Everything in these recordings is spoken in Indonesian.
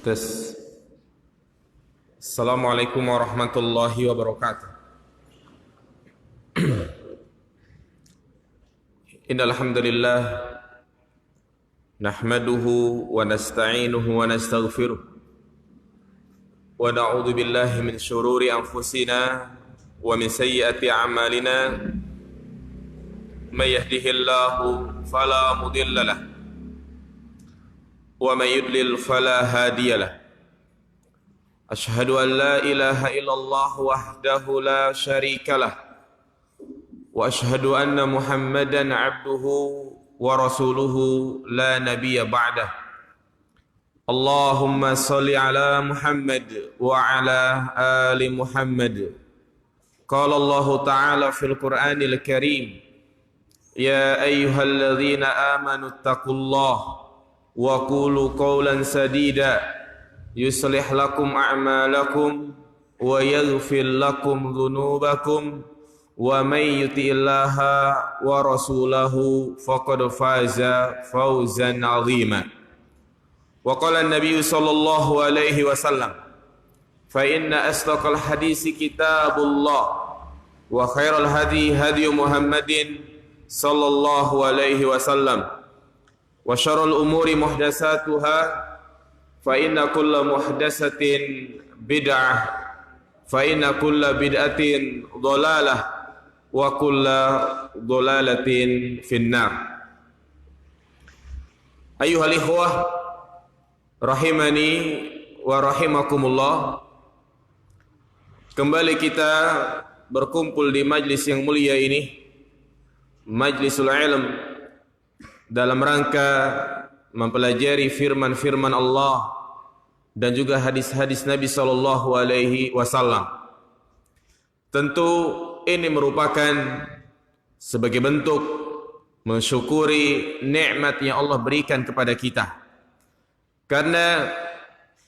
Tes. Assalamualaikum warahmatullahi wabarakatuh. Innal hamdalillah nahmaduhu wa nasta'inuhu wa nastaghfiruh wa na'udzu billahi min shururi anfusina wa min sayyiati a'malina. May yahdihillahu fala mudilla lahu wa may yudlil fala hadiya lahu. Asyhadu an la ilaha illallah wahdahu la syarika lah wa asyhadu anna Muhammadan abduhu wa rasuluhu la nabiyya ba'dah. Allahumma salli ala Muhammad wa ala ali Muhammad. Qala Allah ta'ala fil Qur'anil Karim, ya ayyuhalladzina amanu taqullaha wa qulu qawlan sadida yuslih lakum a'malakum wa yaghfir lakum dhunubakum wa may yuti'illaha wa rasulahu faqad faza fawzan 'azima. Wa qala an-nabiy sallallahu alaihi wasallam, fa inna asdaqal hadisi kitabullah wa khairal hadi hadi Muhammadin sallallahu alaihi wasallam wa syarrul umuri muhdatsatuha fa inna kulla muhdatsatin bid'ah fa inna kulla bid'atin dhalalah wa kulla dhalalatin finnar. Ayyuhal ikhwah rahimani wa rahimakumullah, kembali kita berkumpul di majlis yang mulia ini, majlisul ilm, dalam rangka mempelajari firman-firman Allah dan juga hadis-hadis Nabi sallallahu alaihi wasallam. Tentu ini merupakan sebagai bentuk mensyukuri nikmat yang Allah berikan kepada kita. Karena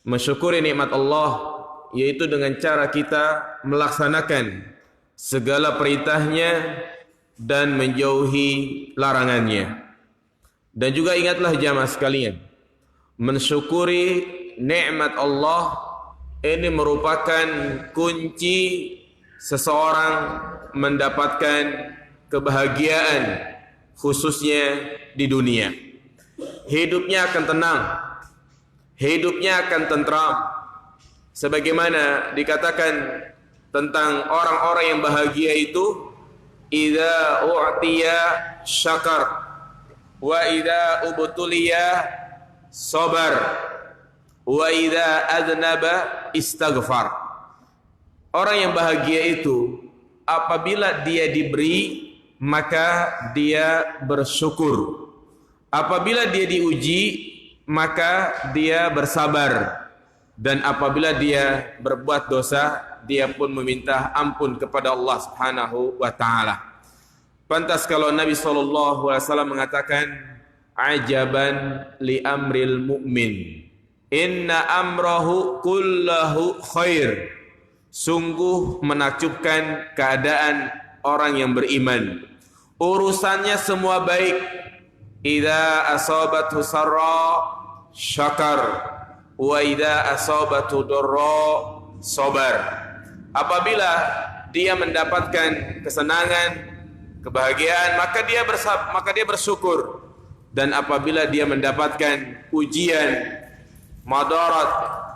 mensyukuri nikmat Allah yaitu dengan cara kita melaksanakan segala perintahnya dan menjauhi larangannya. Dan juga ingatlah jamaah sekalian, mensyukuri nikmat Allah ini merupakan kunci seseorang mendapatkan kebahagiaan, khususnya di dunia. Hidupnya akan tenang, hidupnya akan tentram. Sebagaimana dikatakan tentang orang-orang yang bahagia itu, idza u'tiya syakar wa idza ubtuliya sabar wa idza adnaba istaghfar. Orang yang bahagia itu apabila dia diberi maka dia bersyukur, apabila dia diuji maka dia bersabar, dan apabila dia berbuat dosa dia pun meminta ampun kepada Allah Subhanahu wa taala. Pantas kalau Nabi SAW mengatakan, ajaban li amril mu'min, inna amrahu kullahu khair. Sungguh menakjubkan keadaan orang yang beriman, urusannya semua baik. Idza asabathu sarra syakar wa idza asabathu darra sabar. Apabila dia mendapatkan kesenangan, kebahagiaan, maka dia bersyukur, dan apabila dia mendapatkan ujian, madarat,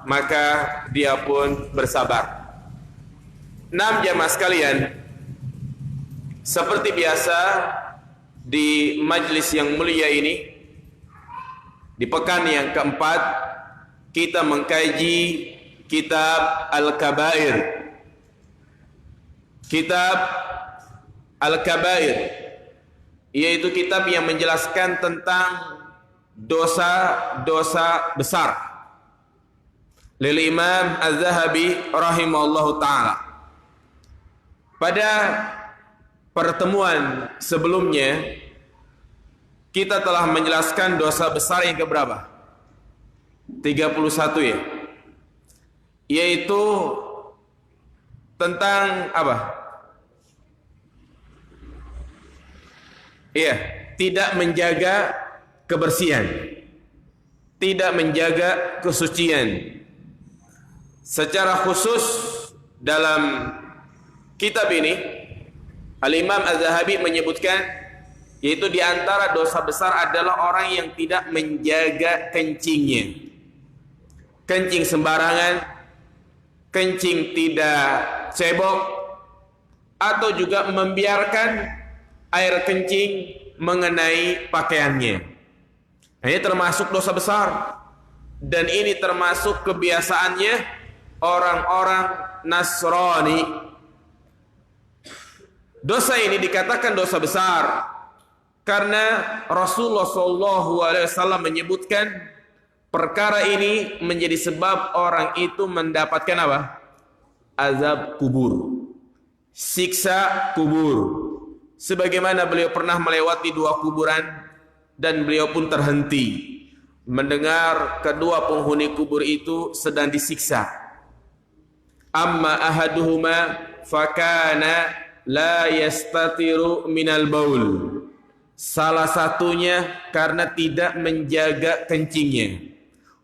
maka dia pun bersabar. Jamaah sekalian, seperti biasa di majlis yang mulia ini, di pekan yang keempat kita mengkaji kitab Al-Kabair. Kitab Al-Kabair yaitu kitab yang menjelaskan tentang dosa-dosa besar. Lil Imam Az-Zahabi rahimahullahu ta'ala. Pada pertemuan sebelumnya kita telah menjelaskan dosa besar yang keberapa? 31 ya. Yaitu tentang apa? Iya, tidak menjaga kebersihan. tidak menjaga kesucian. Secara khusus dalam kitab ini Al-Imam Az-Zahabi menyebutkan, yaitu di antara dosa besar adalah orang yang tidak menjaga kencingnya. Kencing sembarangan, kencing tidak cebok, atau juga membiarkan air kencing mengenai pakaiannya. Ini termasuk dosa besar, dan ini termasuk kebiasaannya orang-orang Nasrani. Dosa ini dikatakan dosa besar karena Rasulullah SAW menyebutkan perkara ini menjadi sebab orang itu mendapatkan apa? Azab kubur, siksa kubur. Sebagaimana beliau pernah melewati 2 kuburan dan beliau pun terhenti mendengar kedua penghuni kubur itu sedang disiksa. Amma ahaduhuma fakana la yastatiru minal baul. Salah satunya karena tidak menjaga kencingnya.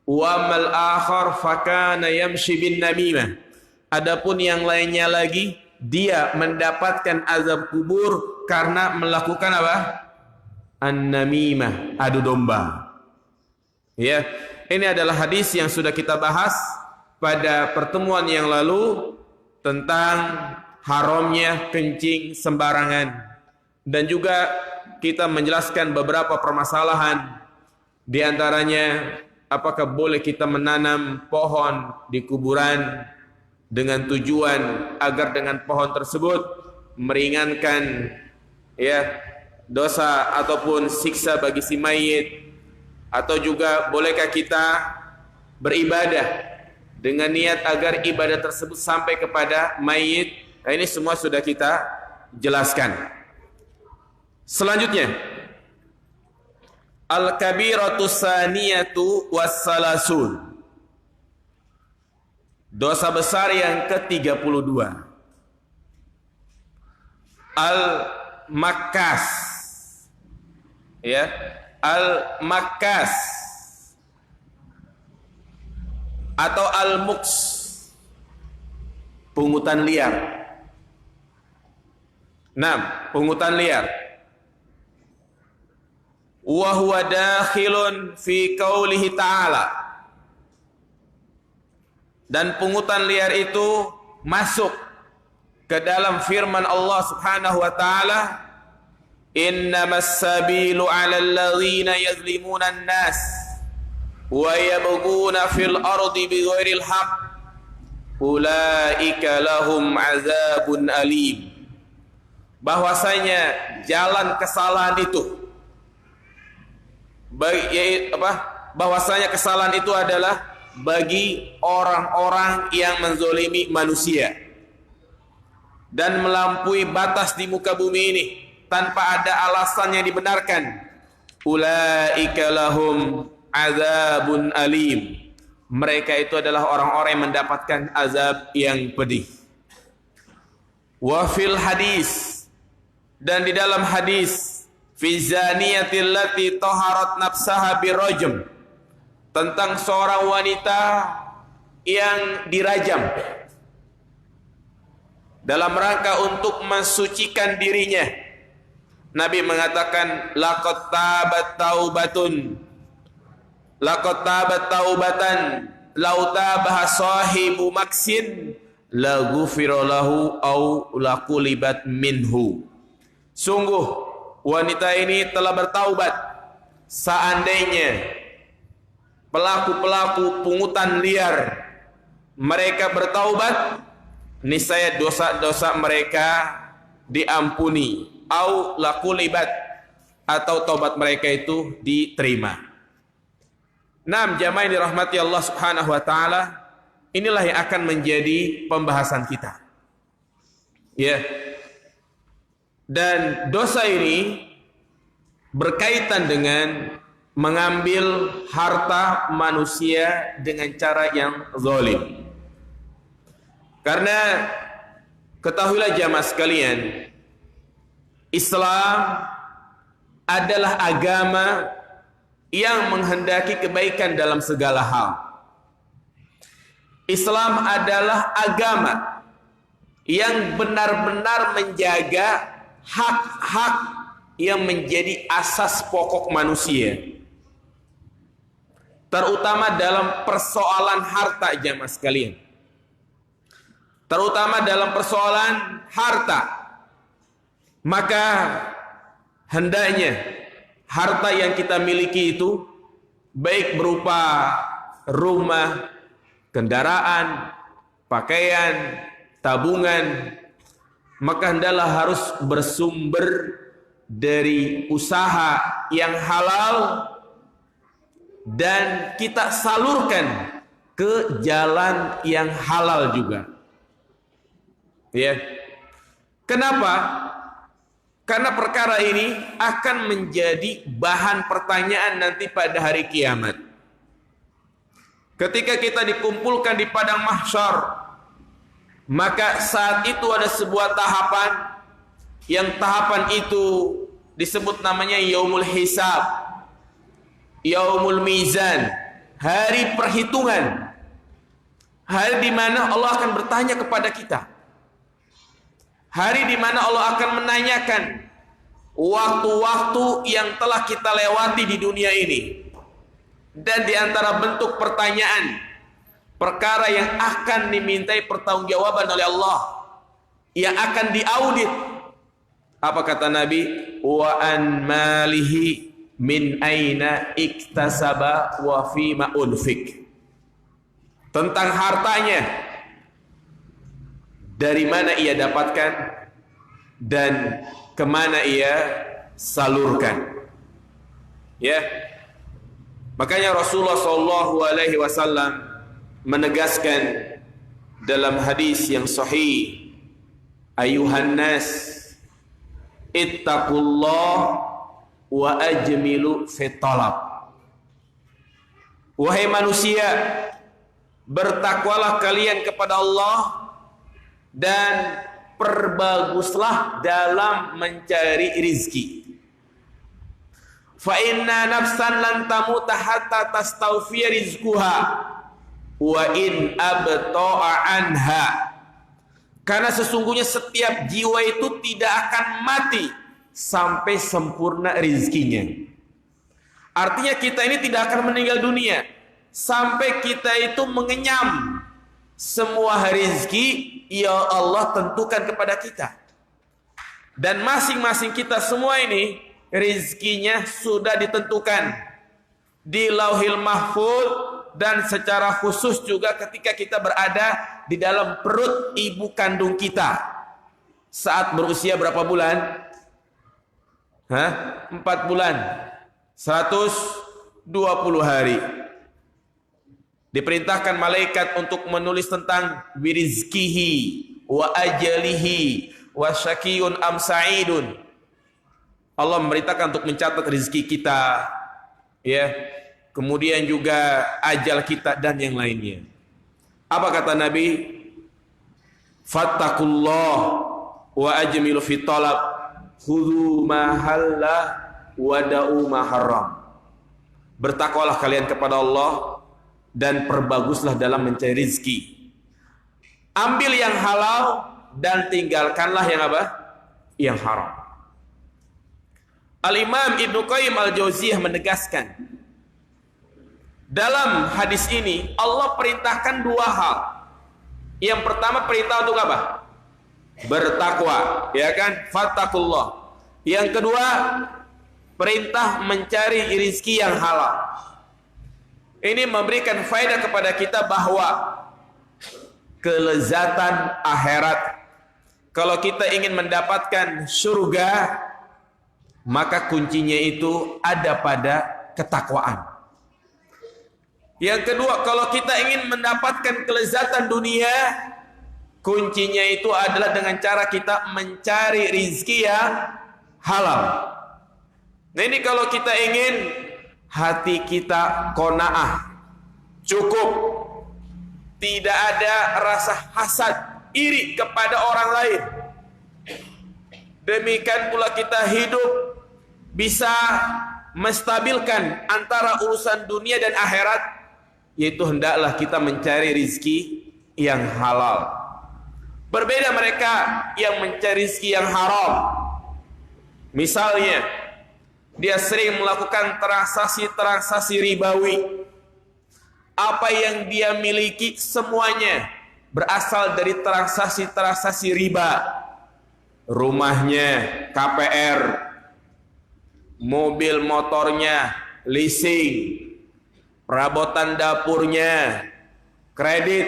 Wa mal akhar fakana yamshi bin namimah. Adapun yang lainnya lagi, dia mendapatkan azab kubur karena melakukan apa? An-namimah, adu domba. Ya, ini adalah hadis yang sudah kita bahas pada pertemuan yang lalu tentang haramnya kencing sembarangan, dan juga kita menjelaskan beberapa permasalahan, di antaranya apakah boleh kita menanam pohon di kuburan dengan tujuan agar dengan pohon tersebut meringankan ya dosa ataupun siksa bagi si mayit, atau juga bolehkah kita beribadah dengan niat agar ibadah tersebut sampai kepada mayit. Nah, ini semua sudah kita jelaskan. Selanjutnya, al-kabiratu saniyatu wassalasun, dosa besar yang ke-32, al-makkas, ya, al-makkas atau al-muks, pungutan liar. Nah, pungutan liar. Wa huwa dakhilun fi qaulihi ta'ala, dan pungutan liar itu masuk ke dalam firman Allah Subhanahu wa taala, innamas sabilu 'alal ladzina yazlimuna an-nas wa yabghuna fil ardi bighairil haqq ulaika lahum 'adzabun alim. Bahwasanya jalan kesalahan itu bahwasanya kesalahan itu adalah bagi orang-orang yang menzolimi manusia dan melampaui batas di muka bumi ini tanpa ada alasan yang dibenarkan. Ulaika lahum azabun alim. Mereka itu adalah orang-orang yang mendapatkan azab yang pedih. Wa fil hadis, dan di dalam hadis, fi zaniyatil lati taharat nafsaha birajm, tentang seorang wanita yang dirajam dalam rangka untuk mensucikan dirinya. Nabi mengatakan, laqad tabat taubatun, laqad tabat taubatan law tabaha sahibu maksin la ghufira lahu au laqulibat minhu. Sungguh wanita ini telah bertaubat. Seandainya pelaku-pelaku pungutan liar mereka bertaubat, niscaya dosa-dosa mereka diampuni, au laqulibat, atau taubat mereka itu diterima. Naam, jamaah yang dirahmati Allah Subhanahu wa taala, inilah yang akan menjadi pembahasan kita. Ya. Dan dosa ini berkaitan dengan mengambil harta manusia dengan cara yang zalim. Karena ketahuilah jamaah sekalian, Islam adalah agama yang menghendaki kebaikan dalam segala hal. Islam adalah agama yang benar-benar menjaga hak-hak yang menjadi asas pokok manusia, terutama dalam persoalan harta, jamaah sekalian. Terutama dalam persoalan harta, maka hendaknya harta yang kita miliki itu baik berupa rumah, kendaraan, pakaian, tabungan, maka hendaklah harus bersumber dari usaha yang halal dan kita salurkan ke jalan yang halal juga. Ya. Kenapa? Karena perkara ini akan menjadi bahan pertanyaan nanti pada hari kiamat. Ketika kita dikumpulkan di padang mahsyar, maka saat itu ada sebuah tahapan, yang tahapan itu disebut namanya yaumul hisab, yaumul mizan, hari perhitungan, hari di mana Allah akan bertanya kepada kita, hari di mana Allah akan menanyakan waktu-waktu yang telah kita lewati di dunia ini. Dan di antara bentuk pertanyaan, perkara yang akan dimintai pertanggungjawaban oleh Allah, yang akan diaudit. Apa kata Nabi? Wa an malihi min aina iktasaba wa fima unfik. Tentang hartanya, dari mana ia dapatkan dan kemana ia salurkan. Ya. Makanya Rasulullah SAW menegaskan dalam hadis yang sahih, ayuhan nas ittaqullah wa ajmilu fit talab. Wahai manusia, bertakwalah kalian kepada Allah dan perbaguslah dalam mencari rizki. Fa inna nafsan lan tamuta hatta tastawfiya rizquha wa in abta'a anha. Karena sesungguhnya setiap jiwa itu tidak akan mati sampai sempurna rizkinya. Artinya kita ini tidak akan meninggal dunia sampai kita itu mengenyam semua rizki yang Allah tentukan kepada kita. Dan masing-masing kita semua ini rizkinya sudah ditentukan di Lauhil Mahfuz, dan secara khusus juga ketika kita berada di dalam perut ibu kandung kita saat berusia berapa bulan? 4 bulan 120 hari. Diperintahkan malaikat untuk menulis tentang birizkihi wa ajalihi wa syakiyun am sa'idun. Allah memerintahkan untuk mencatat rezeki kita, ya, kemudian juga ajal kita dan yang lainnya. Apa kata Nabi? Fattakullah wa ajmilu fi talab, khudhu ma halla wa da'u ma haram. Bertakwalah kalian kepada Allah dan perbaguslah dalam mencari rezeki. Ambil yang halal dan tinggalkanlah yang apa? Yang haram. Al-Imam Ibnu Qayyim Al-Jauziyah menegaskan, dalam hadis ini Allah perintahkan 2 hal. Yang pertama perintah untuk apa? Bertakwa, ya kan? Fattakullah. Yang kedua perintah mencari rezeki yang halal. Ini memberikan faedah kepada kita bahwa kelezatan akhirat, kalau kita ingin mendapatkan surga, maka kuncinya itu ada pada ketakwaan. Yang kedua, kalau kita ingin mendapatkan kelezatan dunia, kuncinya itu adalah dengan cara kita mencari rizki yang halal. Nah ini kalau kita ingin hati kita qanaah, cukup, tidak ada rasa hasad, iri kepada orang lain. Demikian pula kita hidup bisa menstabilkan antara urusan dunia dan akhirat, yaitu hendaklah kita mencari rizki yang halal. Berbeda mereka yang mencari rizki yang haram. Misalnya, dia sering melakukan transaksi-transaksi ribawi. Apa yang dia miliki semuanya berasal dari transaksi-transaksi riba. Rumahnya KPR, mobil motornya leasing, perabotan dapurnya kredit.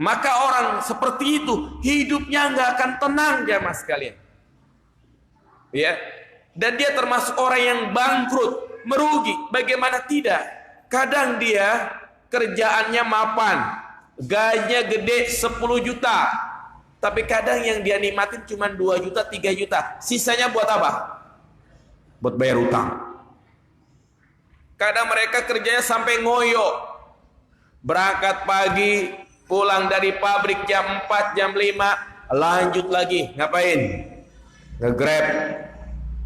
Maka orang seperti itu hidupnya nggak akan tenang, jamaah sekalian. Ya, dan dia termasuk orang yang bangkrut, merugi. Bagaimana tidak? Kadang dia kerjaannya mapan, gajinya gede 10 juta, tapi kadang yang dia nikmatin cuma 2 juta, 3 juta. Sisanya buat apa? Buat bayar utang. Kadang mereka kerjanya sampai ngoyo. Berangkat pagi, pulang dari pabrik jam 4, jam 5, lanjut lagi. Ngapain? Nge-grab.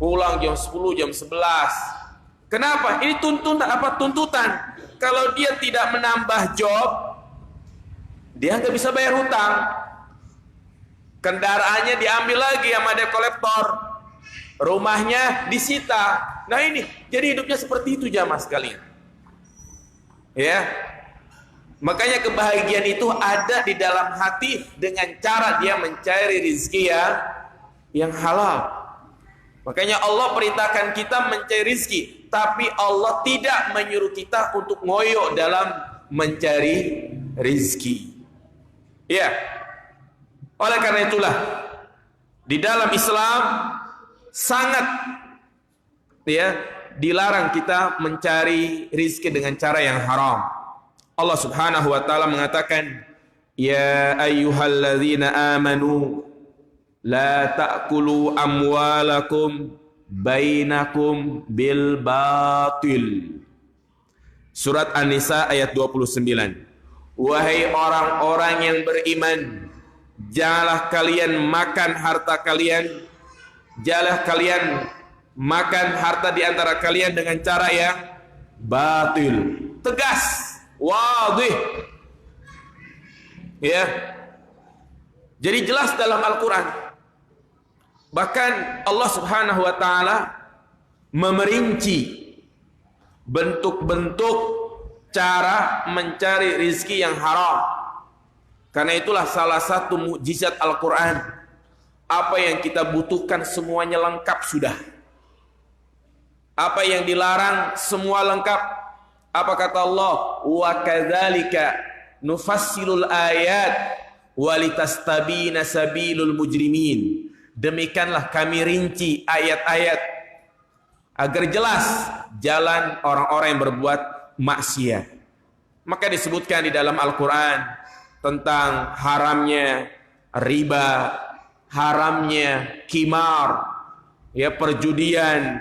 Pulang jam 10, jam 11. Kenapa? Ini tuntutan. Kalau dia tidak menambah job, dia nggak bisa bayar hutang. Kendaraannya diambil lagi sama debt collector. Rumahnya disita. Nah ini, jadi hidupnya seperti itu, jamaah sekalian. Ya. Makanya kebahagiaan itu ada di dalam hati dengan cara dia mencari rezeki yang halal. Makanya Allah perintahkan kita mencari rezeki, tapi Allah tidak menyuruh kita untuk ngoyo dalam mencari rezeki. Ya. Oleh karena itulah di dalam Islam sangat dilarang kita mencari rezeki dengan cara yang haram. Allah Subhanahu wa taala mengatakan, ya ayyuhalladzina amanu la ta'kulu amwalakum bainakum bil batil. Surat An-Nisa ayat 29. Wahai orang-orang yang beriman, janganlah kalian makan harta kalian, janganlah kalian makan harta di antara kalian dengan cara yang batil. Tegas, wadih. Ya. Jadi jelas dalam Al-Quran. Bahkan Allah Subhanahu wa taala memerinci bentuk-bentuk cara mencari rizki yang haram. Karena itulah salah satu mukjizat Al-Quran. Apa yang kita butuhkan semuanya lengkap sudah. Apa yang dilarang semua lengkap. Apa kata Allah? Wa kadzalika nufassilul ayat walitastabina sabilul mujrimin. Demikianlah kami rinci ayat-ayat agar jelas jalan orang-orang yang berbuat maksiat. Maka disebutkan di dalam Al-Quran tentang haramnya riba, haramnya kimar, ya perjudian,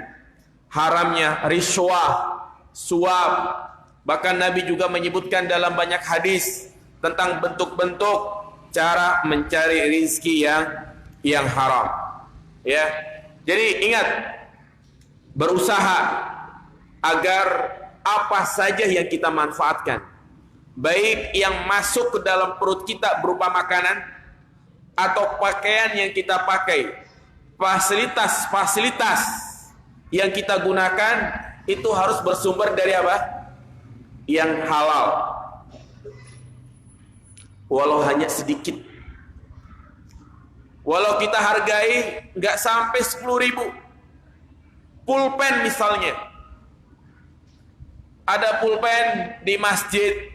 haramnya riswah, suap. Bahkan Nabi juga menyebutkan dalam banyak hadis tentang bentuk-bentuk cara mencari rizki yang haram. Ya, jadi ingat, berusaha agar apa saja yang kita manfaatkan, baik yang masuk ke dalam perut kita berupa makanan atau pakaian yang kita pakai, fasilitas-fasilitas yang kita gunakan, itu harus bersumber dari apa? Yang halal. Walau hanya sedikit. Walau kita hargai nggak sampai 10.000. Pulpen misalnya. Ada pulpen di masjid.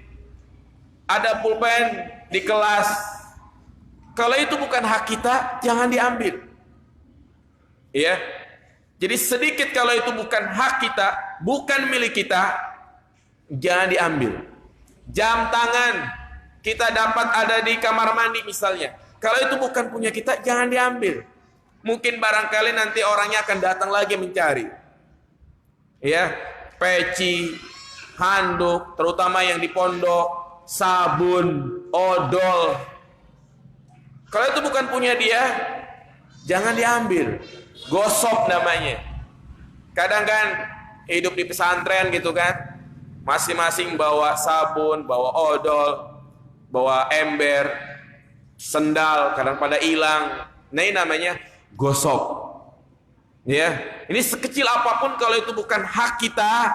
Ada pulpen di kelas. Kalau itu bukan hak kita, jangan diambil. Ya. Jadi sedikit kalau itu bukan hak kita, bukan milik kita, jangan diambil. Jam tangan kita dapat ada di kamar mandi misalnya. Kalau itu bukan punya kita, jangan diambil. Mungkin barangkali nanti orangnya akan datang lagi mencari. Ya, peci, handuk, terutama yang di pondok, sabun, odol. Kalau itu bukan punya dia, jangan diambil. Gosok namanya. Kadang kan hidup di pesantren gitu kan, masing-masing bawa sabun, bawa odol, bawa ember, sendal, kadang pada hilang. Nah, ini namanya gosok. Ya, ini sekecil apapun kalau itu bukan hak kita,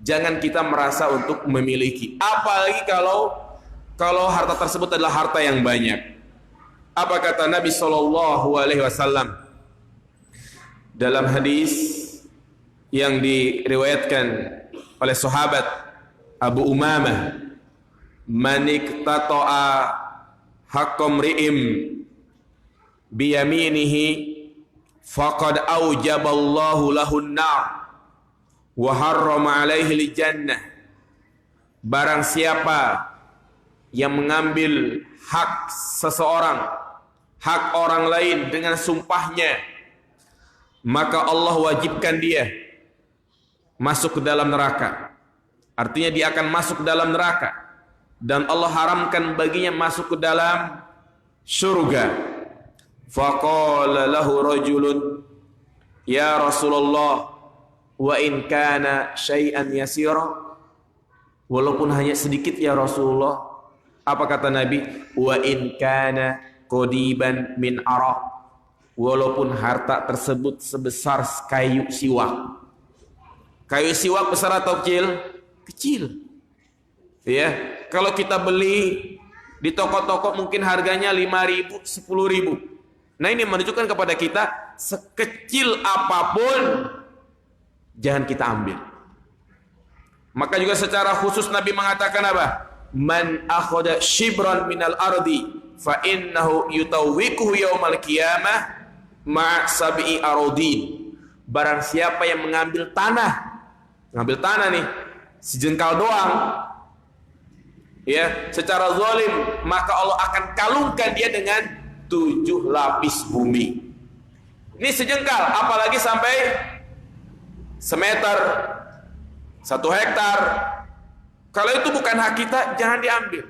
jangan kita merasa untuk memiliki. Apalagi kalau harta tersebut adalah harta yang banyak. Apa kata Nabi Shallallahu Alaihi Wasallam dalam hadis yang diriwayatkan oleh sahabat Abu Umamah, "Maniktata'a haqqam ri'im biyaminihi faqad aujaballahu lahun nar wa harrama alaihi jannah." Barang siapa yang mengambil hak seseorang, hak orang lain dengan sumpahnya, maka Allah wajibkan dia masuk ke dalam neraka. Artinya dia akan masuk ke dalam neraka, dan Allah haramkan baginya masuk ke dalam surga. Faqala lahu rajulun, ya Rasulullah, wa in kana syai'an yasira, walaupun hanya sedikit ya Rasulullah. Apa kata Nabi? Wa in kana qodiban min araq, walaupun harta tersebut sebesar kayu siwak. Kayu siwak besar atau kecil? Kecil. Ya, kalau kita beli di toko-toko mungkin harganya 5.000, 10.000. Nah, ini menunjukkan kepada kita sekecil apapun jangan kita ambil. Maka juga secara khusus Nabi mengatakan apa? Man akhadha shibran minal ardi fa innahu yutawwiquhu yaumal qiyamah ma' sab'i aradin. Barang siapa yang mengambil tanah nih sejengkal doang, ya, secara zalim, maka Allah akan kalungkan dia dengan 7 lapis bumi. Ini sejengkal, apalagi sampai semeter, 1 hektar. Kalau itu bukan hak kita, jangan diambil.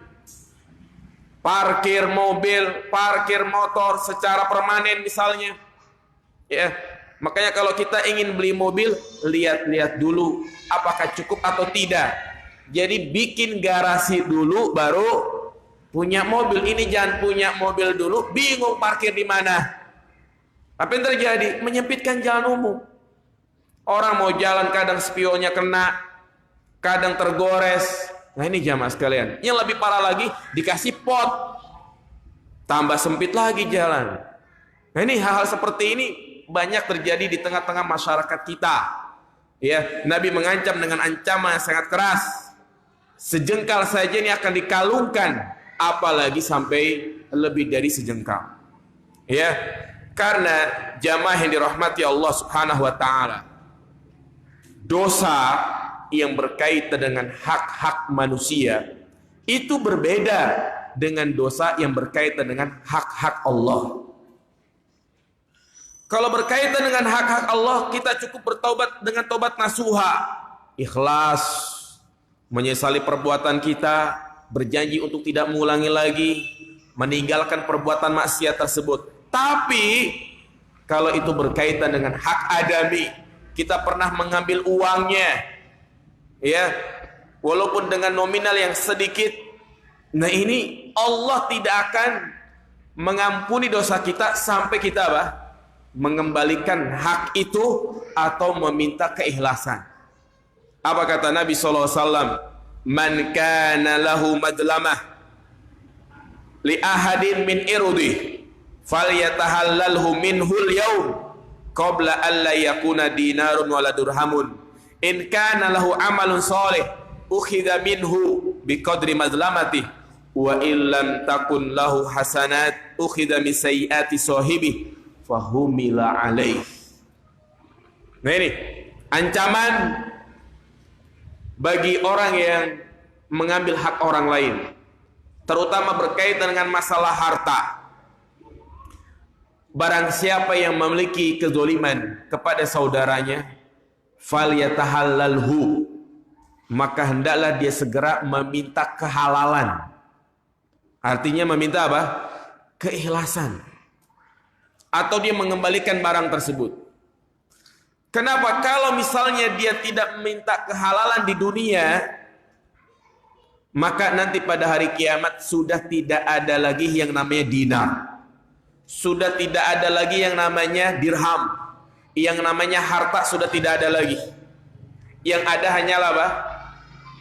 Parkir mobil, parkir motor secara permanen misalnya, ya. Makanya kalau kita ingin beli mobil, lihat-lihat dulu apakah cukup atau tidak. Jadi bikin garasi dulu baru punya mobil. Ini jangan punya mobil dulu, bingung parkir di mana. Apa yang terjadi? Menyempitkan jalan umum. Orang mau jalan kadang spionnya kena, kadang tergores. Nah, ini jamaah sekalian. Yang lebih parah lagi, dikasih pot, tambah sempit lagi jalan. Nah, ini hal-hal seperti ini banyak terjadi di tengah-tengah masyarakat kita. Ya, Nabi mengancam dengan ancaman yang sangat keras. Sejengkal saja ini akan dikalungkan, apalagi sampai lebih dari sejengkal. Ya, karena jamaah yang dirahmati Allah Subhanahu wa taala, dosa yang berkaitan dengan hak-hak manusia itu berbeda dengan dosa yang berkaitan dengan hak-hak Allah. Kalau berkaitan dengan hak-hak Allah, kita cukup bertaubat dengan taubat nasuha, ikhlas, menyesali perbuatan kita, berjanji untuk tidak mengulangi lagi, meninggalkan perbuatan maksiat tersebut. Tapi kalau itu berkaitan dengan hak adami, kita pernah mengambil uangnya, ya, walaupun dengan nominal yang sedikit, nah ini Allah tidak akan mengampuni dosa kita sampai kita apa? Mengembalikan hak itu atau meminta keikhlasan. Apa kata Nabi SAW? Man kana lahu madlamah li ahadin min irudih falyatahallalhu minhul yawm qabla an la yakuna dinarun wala dirhamun. In kana lahu amalun salih ukhidha minhu biqadri madlamatih wa illam takun lahu hasanat ukhidha min sayyiati sahibihi fahumila alaih. Nah, ini ancaman bagi orang yang mengambil hak orang lain, terutama berkaitan dengan masalah harta. Barang siapa yang memiliki kezaliman kepada saudaranya, falyatahallalhu, maka hendaklah dia segera meminta kehalalan. Artinya meminta apa? Keikhlasan. Atau dia mengembalikan barang tersebut. Kenapa? Kalau misalnya dia tidak minta kehalalan di dunia, maka nanti pada hari kiamat sudah tidak ada lagi yang namanya dinar. Sudah tidak ada lagi yang namanya dirham. Yang namanya harta sudah tidak ada lagi. Yang ada hanyalah apa?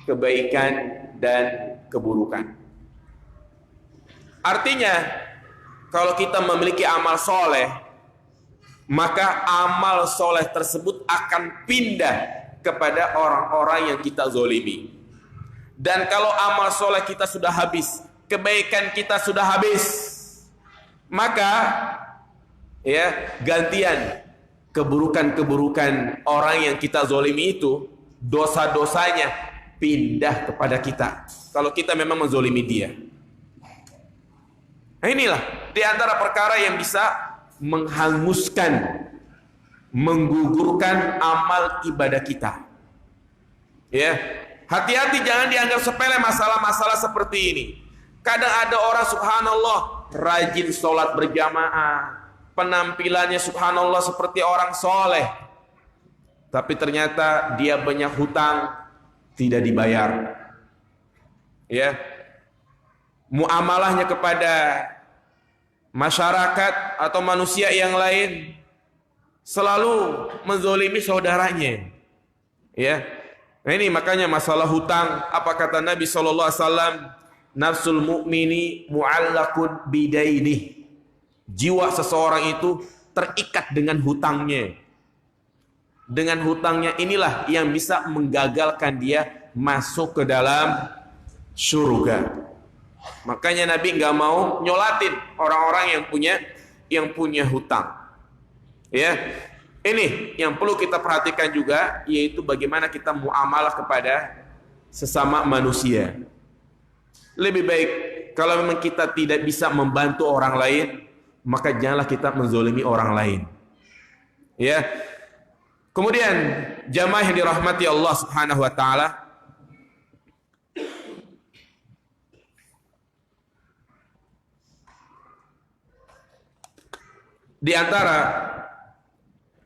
Kebaikan dan keburukan. Artinya, kalau kita memiliki amal soleh, maka amal soleh tersebut akan pindah kepada orang-orang yang kita zolimi. Dan kalau amal soleh kita sudah habis, kebaikan kita sudah habis, maka ya gantian keburukan-keburukan orang yang kita zolimi itu, dosa-dosanya pindah kepada kita. Kalau kita memang menzolimi dia. Nah, inilah di antara perkara yang bisa menghanguskan, menggugurkan amal ibadah kita. Ya, hati-hati jangan dianggap sepele masalah-masalah seperti ini. Kadang ada orang subhanallah rajin sholat berjamaah, penampilannya subhanallah seperti orang soleh, tapi ternyata dia banyak hutang, tidak dibayar. Ya, muamalahnya kepada masyarakat atau manusia yang lain selalu menzolimi saudaranya. Ya, nah ini makanya masalah hutang. Apa kata Nabi SAW? Nafsul mu'mini mu'allakun bidainih. Jiwa seseorang itu terikat dengan hutangnya. Dengan hutangnya inilah yang bisa menggagalkan dia masuk ke dalam surga. Makanya Nabi nggak mau nyolatin orang-orang yang punya hutang. Ya, ini yang perlu kita perhatikan juga, yaitu bagaimana kita muamalah kepada sesama manusia. Lebih baik kalau memang kita tidak bisa membantu orang lain, maka janganlah kita menzolimi orang lain. Ya. Kemudian jamaah yang dirahmati Allah Subhanahu wa taala, di antara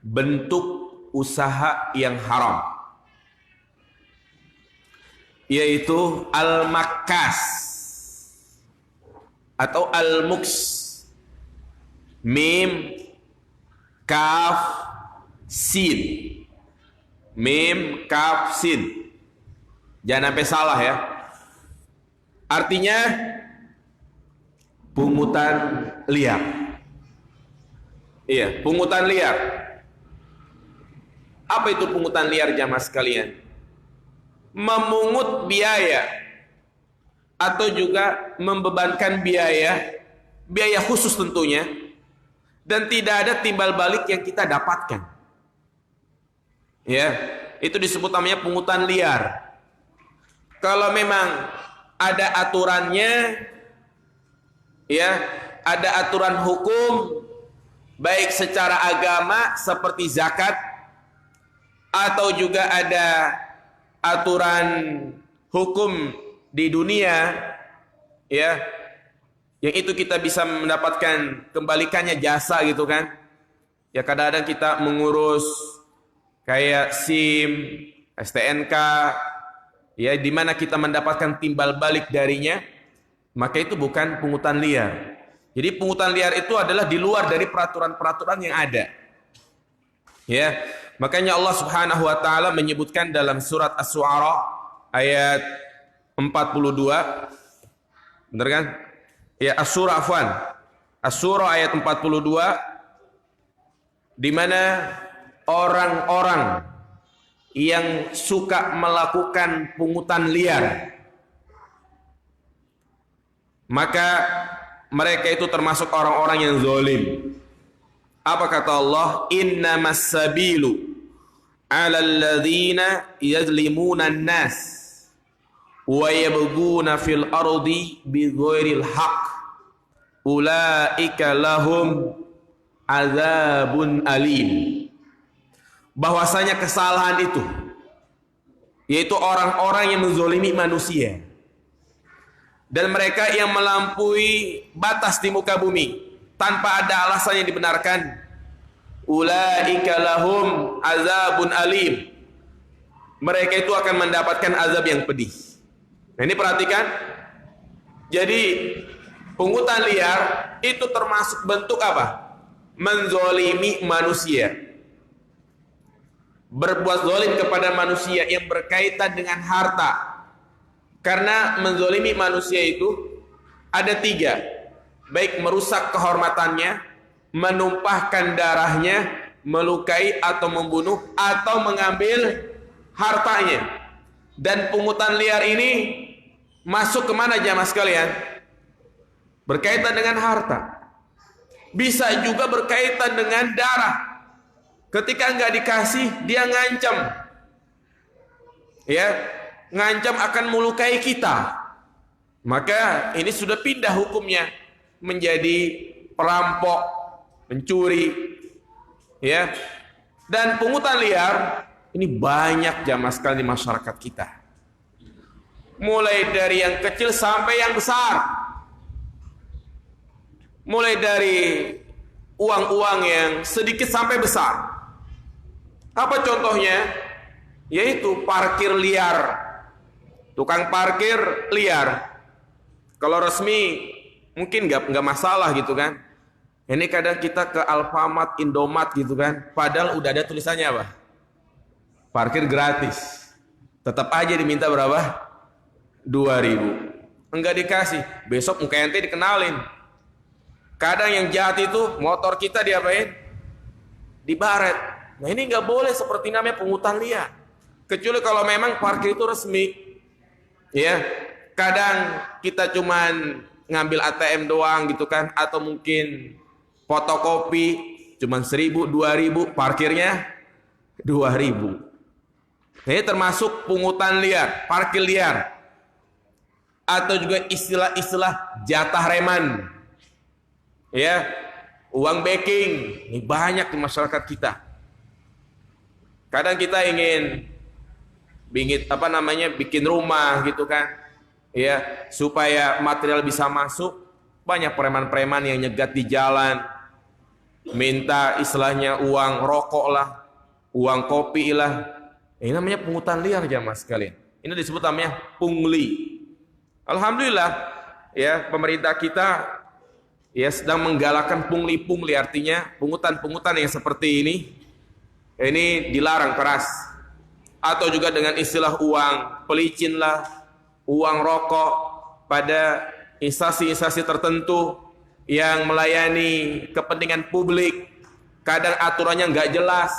bentuk usaha yang haram yaitu al-makkas atau al-muks. Mim, kaf, sin. Mim, kaf, sin. Jangan sampai salah ya. Artinya pungutan liar. Iya, pungutan liar. Apa itu pungutan liar jamaah sekalian? Memungut biaya atau juga membebankan biaya khusus tentunya, dan tidak ada timbal balik yang kita dapatkan. Ya, itu disebut namanya pungutan liar. Kalau memang ada aturannya, ya, ada aturan hukum baik secara agama seperti zakat, atau juga ada aturan hukum di dunia, ya, yang itu kita bisa mendapatkan kembalikannya jasa gitu kan. Ya kadang-kadang kita mengurus kayak SIM, STNK, ya di mana kita mendapatkan timbal balik darinya, maka itu bukan pungutan liar. Jadi pungutan liar itu adalah di luar dari peraturan-peraturan yang ada. Ya, makanya Allah Subhanahu wa taala menyebutkan dalam surat Asy-Syu'ara ayat 42. Benar kan? Ya, Asy-Syu'ara afwan. Asy-Syu'ara ayat 42, di mana orang-orang yang suka melakukan pungutan liar, maka mereka itu termasuk orang-orang yang zalim. Apa kata Allah? Innamas sabilu 'alal ladzina yazlimuna an-nas wa yabghuna fil ardi bighairil haqq ulaika lahum azabun alim. Bahwasanya kesalahan itu yaitu orang-orang yang menzolimi manusia dan mereka yang melampaui batas di muka bumi tanpa ada alasan yang dibenarkan, ulaika lahum azabun alim. Mereka itu akan mendapatkan azab yang pedih. Nah, ini perhatikan. Jadi pungutan liar itu termasuk bentuk apa? Menzolimi manusia. Berbuat zalim kepada manusia yang berkaitan dengan harta. Karena menzolimi manusia itu ada 3. Baik merusak kehormatannya, menumpahkan darahnya, melukai atau membunuh, atau mengambil hartanya. Dan pungutan liar ini masuk kemana jamaah sekalian? Berkaitan dengan harta. Bisa juga berkaitan dengan darah. Ketika enggak dikasih, dia ngancam. Ya, ngancam akan melukai kita. Maka ini sudah pindah hukumnya menjadi perampok, pencuri. Ya. Dan pungutan liar ini banyak jamaah sekalian di masyarakat kita. Mulai dari yang kecil sampai yang besar. Mulai dari uang-uang yang sedikit sampai besar. Apa contohnya? Yaitu parkir liar. Tukang parkir liar. Kalau resmi mungkin nggak masalah gitu kan. Ini kadang kita ke Alfamart, Indomaret gitu kan. Padahal udah ada tulisannya apa? Parkir gratis. Tetap aja diminta berapa? 2.000. Enggak dikasih. Besok muka ente dikenalin. Kadang yang jahat itu motor kita diapain? Dibaret. Nah ini nggak boleh seperti namanya pungutan liar. Kecuali kalau memang parkir itu resmi. Ya, kadang kita cuman ngambil ATM doang gitu kan, atau mungkin fotokopi cuman 1.000, 2.000, parkirnya 2.000. Nah, ini termasuk pungutan liar, parkir liar. Atau juga istilah-istilah jatah reman. Ya, uang backing. Ini banyak di masyarakat kita. Kadang kita ingin bikin rumah gitu kan, ya, supaya material bisa masuk. Banyak preman-preman yang nyegat di jalan, minta istilahnya uang rokok lah, uang kopi lah. Ini namanya pungutan liar jamaah sekalian. Ini disebut namanya pungli. Alhamdulillah, ya, pemerintah kita ya sedang menggalakkan pungli-pungli, artinya pungutan-pungutan yang seperti ini dilarang keras. Atau juga dengan istilah uang pelicin lah, uang rokok pada instansi-instansi tertentu yang melayani kepentingan publik. Kadang aturannya nggak jelas,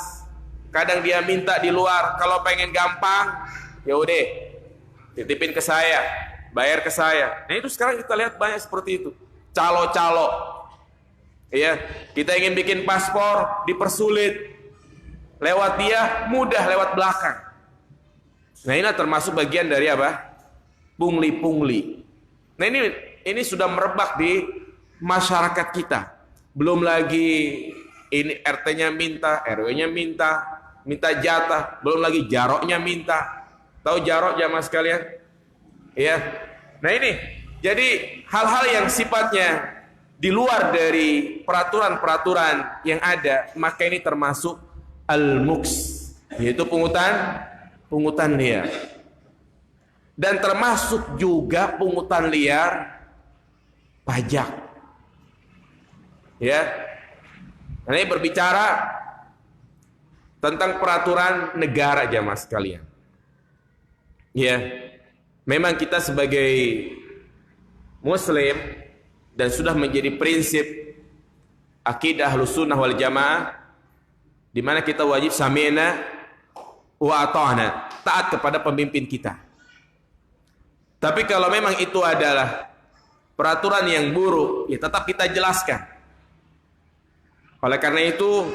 kadang dia minta di luar. Kalau pengen gampang, ya udah titipin ke saya, bayar ke saya. Nah itu sekarang kita lihat banyak seperti itu. Calo-calo, ya, kita ingin bikin paspor dipersulit. Lewat dia mudah, lewat belakang. Nah ini termasuk bagian dari apa? Pungli-pungli. Nah ini sudah merebak di masyarakat kita. Belum lagi ini RT-nya minta, RW-nya minta jatah. Belum lagi jaroknya minta. Tahu jarok jamaah sekalian? Ya. Nah ini, jadi hal-hal yang sifatnya di luar dari peraturan-peraturan yang ada, maka ini termasuk al-muks, yaitu pungutan liar. Dan termasuk juga pungutan liar pajak. Ya. Ini berbicara tentang peraturan negara jamaah sekalian. Ya. Memang kita sebagai muslim dan sudah menjadi prinsip akidah Ahlussunnah wal Jamaah, di mana kita wajib sami'na wa ata'na, taat kepada pemimpin kita. Tapi kalau memang itu adalah peraturan yang buruk, ya tetap kita jelaskan. Oleh karena itu,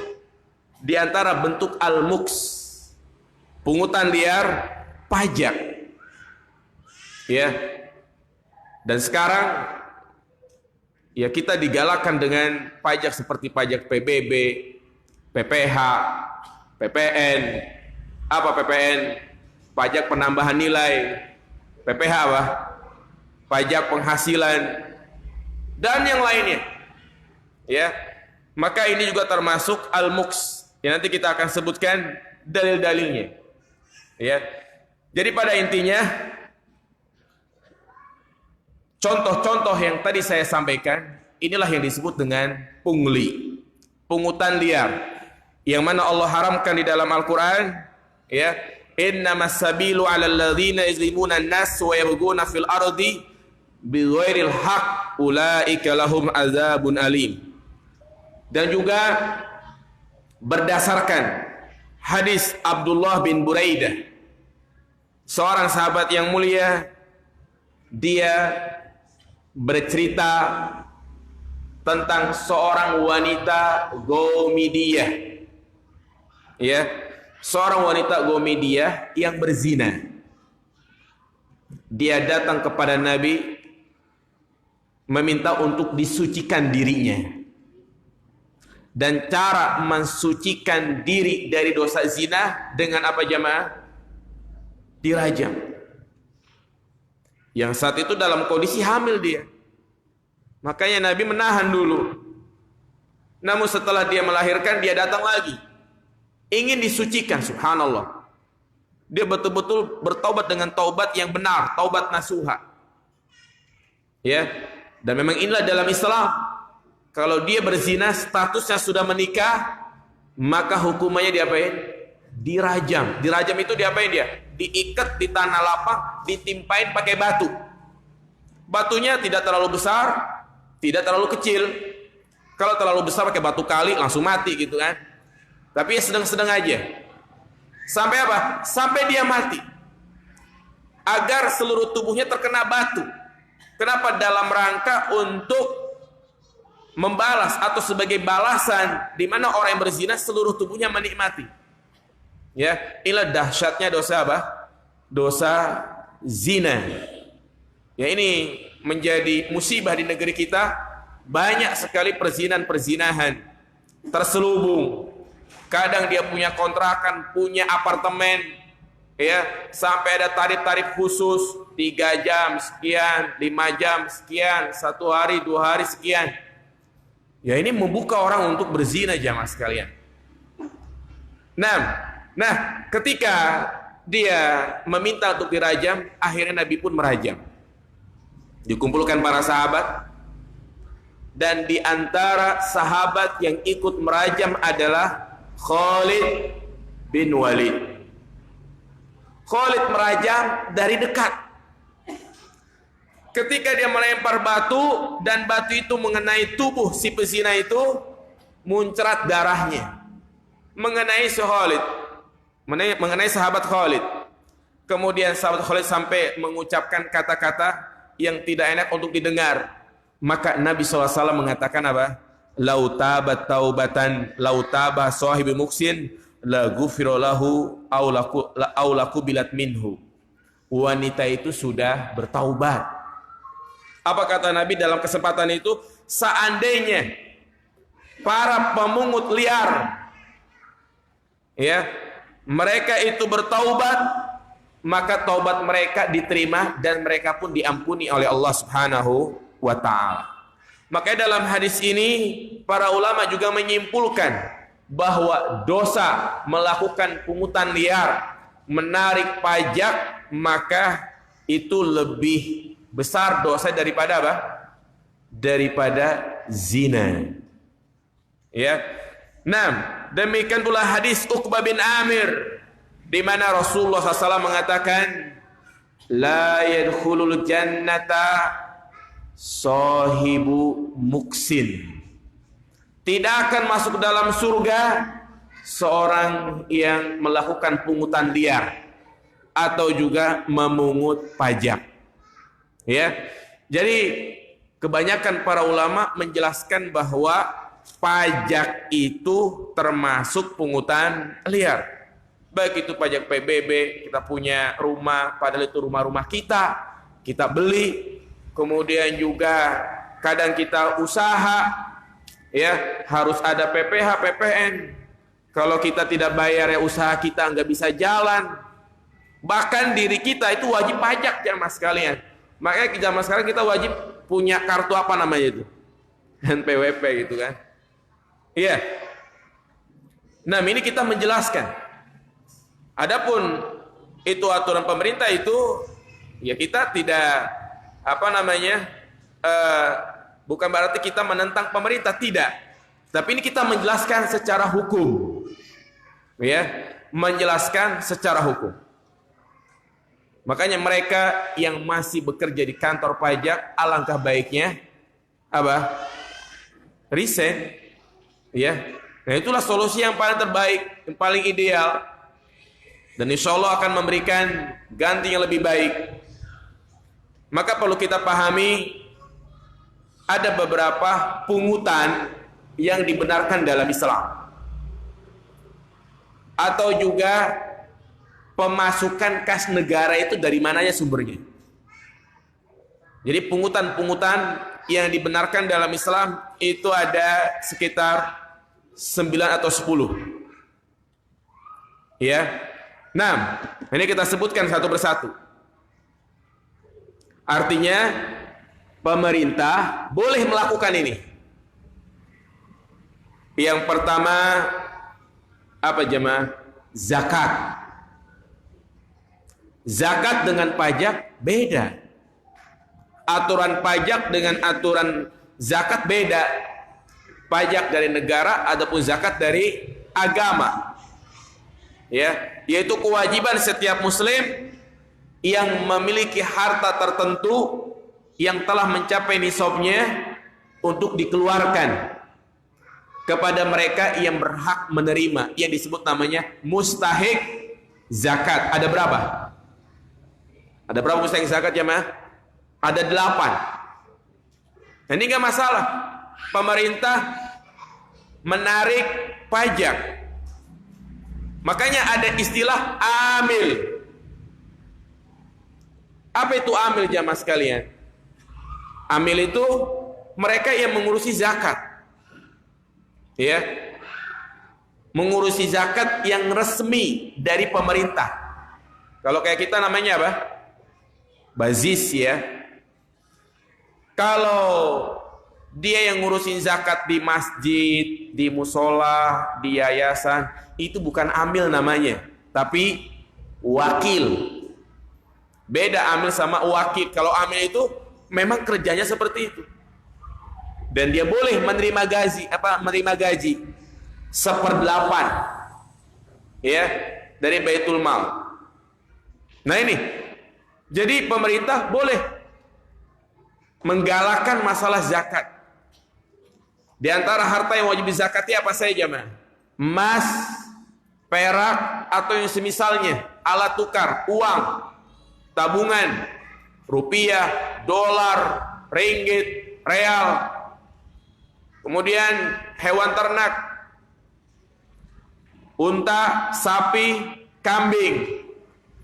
di antara bentuk al-muks, pungutan liar, pajak. Ya. Dan sekarang ya kita digalakkan dengan pajak seperti pajak PBB, PPH, PPN. Apa PPN? Pajak penambahan nilai. PPH apa? Pajak penghasilan dan yang lainnya. Ya. Maka ini juga termasuk al-muks, yang nanti kita akan sebutkan dalil-dalilnya. Ya. Jadi pada intinya contoh-contoh yang tadi saya sampaikan, inilah yang disebut dengan pungli, pungutan liar, yang mana Allah haramkan di dalam Al-Quran, ya, innamas sabilu 'alal ladzina yazlimuna an-nas wa yabghuna fil ardi bighairil haqq ulaika lahum adzabun alim. Dan juga berdasarkan hadis Abdullah bin Buraidah, seorang sahabat yang mulia, dia bercerita tentang seorang wanita Gomidiyah, ya, seorang wanita Gomidiyah yang berzina. Dia datang kepada Nabi meminta untuk disucikan dirinya. Dan cara mensucikan diri dari dosa zina dengan apa jamaah? Dirajam. Yang saat itu dalam kondisi hamil dia. Makanya Nabi menahan dulu. Namun setelah dia melahirkan, dia datang lagi. Ingin disucikan, subhanallah. Dia betul-betul bertaubat dengan taubat yang benar, taubat nasuha. Ya. Dan memang inilah dalam Islam. Kalau dia berzina, statusnya sudah menikah, maka hukumannya diapain? Dirajam. Dirajam itu diapain dia? Diikat di tanah lapang, ditimpain pakai batu. Batunya tidak terlalu besar, tidak terlalu kecil. Kalau terlalu besar pakai batu kali, langsung mati gitu kan. Tapi ya sedang-sedang aja. Sampai apa? Sampai dia mati. Agar seluruh tubuhnya terkena batu. Kenapa? Dalam rangka untuk membalas atau sebagai balasan di mana orang yang berzina seluruh tubuhnya menikmati. Ya, inilah dahsyatnya dosa apa? Dosa zina. Ya, ini menjadi musibah di negeri kita. Banyak sekali perzinahan-perzinahan terselubung. Kadang dia punya kontrakan, punya apartemen, ya, sampai ada tarif-tarif khusus, 3 jam sekian, 5 jam sekian, 1 hari, 2 hari sekian. Ya, ini membuka orang untuk berzina jamaah sekalian. Nah, ketika dia meminta untuk dirajam, akhirnya Nabi pun merajam. Dikumpulkan para sahabat, dan di antara sahabat yang ikut merajam adalah Khalid bin Walid. Khalid merajam dari dekat. Ketika dia melempar batu dan batu itu mengenai tubuh si pezina itu, muncrat darahnya mengenai si Khalid, mengenai sahabat Khalid. Kemudian sahabat Khalid sampai mengucapkan kata-kata yang tidak enak untuk didengar. Maka Nabi SAW mengatakan apa? Lau tabat taubatan lau tabah sahibi muksin la ghufira lahu aw laqubilat minhu. Wanita itu sudah bertaubat. Apa kata Nabi dalam kesempatan itu? Seandainya para pemungut liar, ya, mereka itu bertaubat, maka taubat mereka diterima dan mereka pun diampuni oleh Allah Subhanahu wa ta'ala. Makanya dalam hadis ini para ulama juga menyimpulkan bahwa dosa melakukan pungutan liar, menarik pajak, maka itu lebih besar dosa daripada apa? Daripada zina. Ya. Nah, demikian pula hadis Uqbah bin Amir di mana Rasulullah SAW mengatakan la yadkhulul jannata sahibu muksin. Tidak akan masuk dalam surga seorang yang melakukan pungutan liar atau juga memungut pajak. Ya, jadi kebanyakan para ulama menjelaskan bahwa pajak itu termasuk pungutan liar. Baik itu pajak PBB, kita punya rumah, padahal itu rumah-rumah kita beli. Kemudian juga kadang kita usaha, ya, harus ada PPH, PPN. Kalau kita tidak bayar ya usaha kita nggak bisa jalan. Bahkan diri kita itu wajib pajak jamaah sekalian. Makanya zaman sekarang kita wajib punya kartu apa namanya itu? NPWP gitu kan. Iya. Nah, ini kita menjelaskan. Adapun itu aturan pemerintah itu, ya kita tidak bukan berarti kita menentang pemerintah, tidak. Tapi ini kita menjelaskan secara hukum. Ya, menjelaskan secara hukum. Makanya mereka yang masih bekerja di kantor pajak, alangkah baiknya resign. Ya. Nah, itulah solusi yang paling terbaik, yang paling ideal. Dan insya Allah akan memberikan ganti yang lebih baik. Maka perlu kita pahami, ada beberapa pungutan yang dibenarkan dalam Islam. Atau juga pemasukan kas negara itu dari mananya sumbernya. Jadi pungutan-pungutan yang dibenarkan dalam Islam itu ada sekitar 9 atau 10. Ya. Nah, ini kita sebutkan satu persatu. Artinya pemerintah boleh melakukan ini. Yang pertama apa jemaah? Zakat. Zakat dengan pajak beda. Aturan pajak dengan aturan zakat beda. Pajak dari negara ataupun zakat dari agama. Ya, yaitu kewajiban setiap muslim yang memiliki harta tertentu yang telah mencapai nisabnya untuk dikeluarkan kepada mereka yang berhak menerima, yang disebut namanya mustahik zakat. Ada berapa? Ada berapa mustahik zakat jemaah? Ada 8. Ini enggak masalah. Pemerintah menarik pajak. Makanya ada istilah amil. Apa itu amil jamaah sekalian? Amil itu mereka yang mengurusi zakat. Ya. Mengurusi zakat yang resmi dari pemerintah. Kalau kayak kita namanya apa? Bazis ya. Kalau dia yang ngurusin zakat di masjid, di musola, di yayasan, itu bukan amil namanya, tapi wakil. Beda amil sama wakil. Kalau amil itu memang kerjanya seperti itu. Dan dia boleh menerima gaji 1/8 ya dari Baitul Mal. Nah ini. Jadi pemerintah boleh menggalakkan masalah zakat. Di antara harta yang wajib dizakati apa saja, jemaah? Emas, perak atau yang semisalnya, alat tukar, uang, tabungan, rupiah, dolar, ringgit, real. Kemudian hewan ternak, unta, sapi, kambing.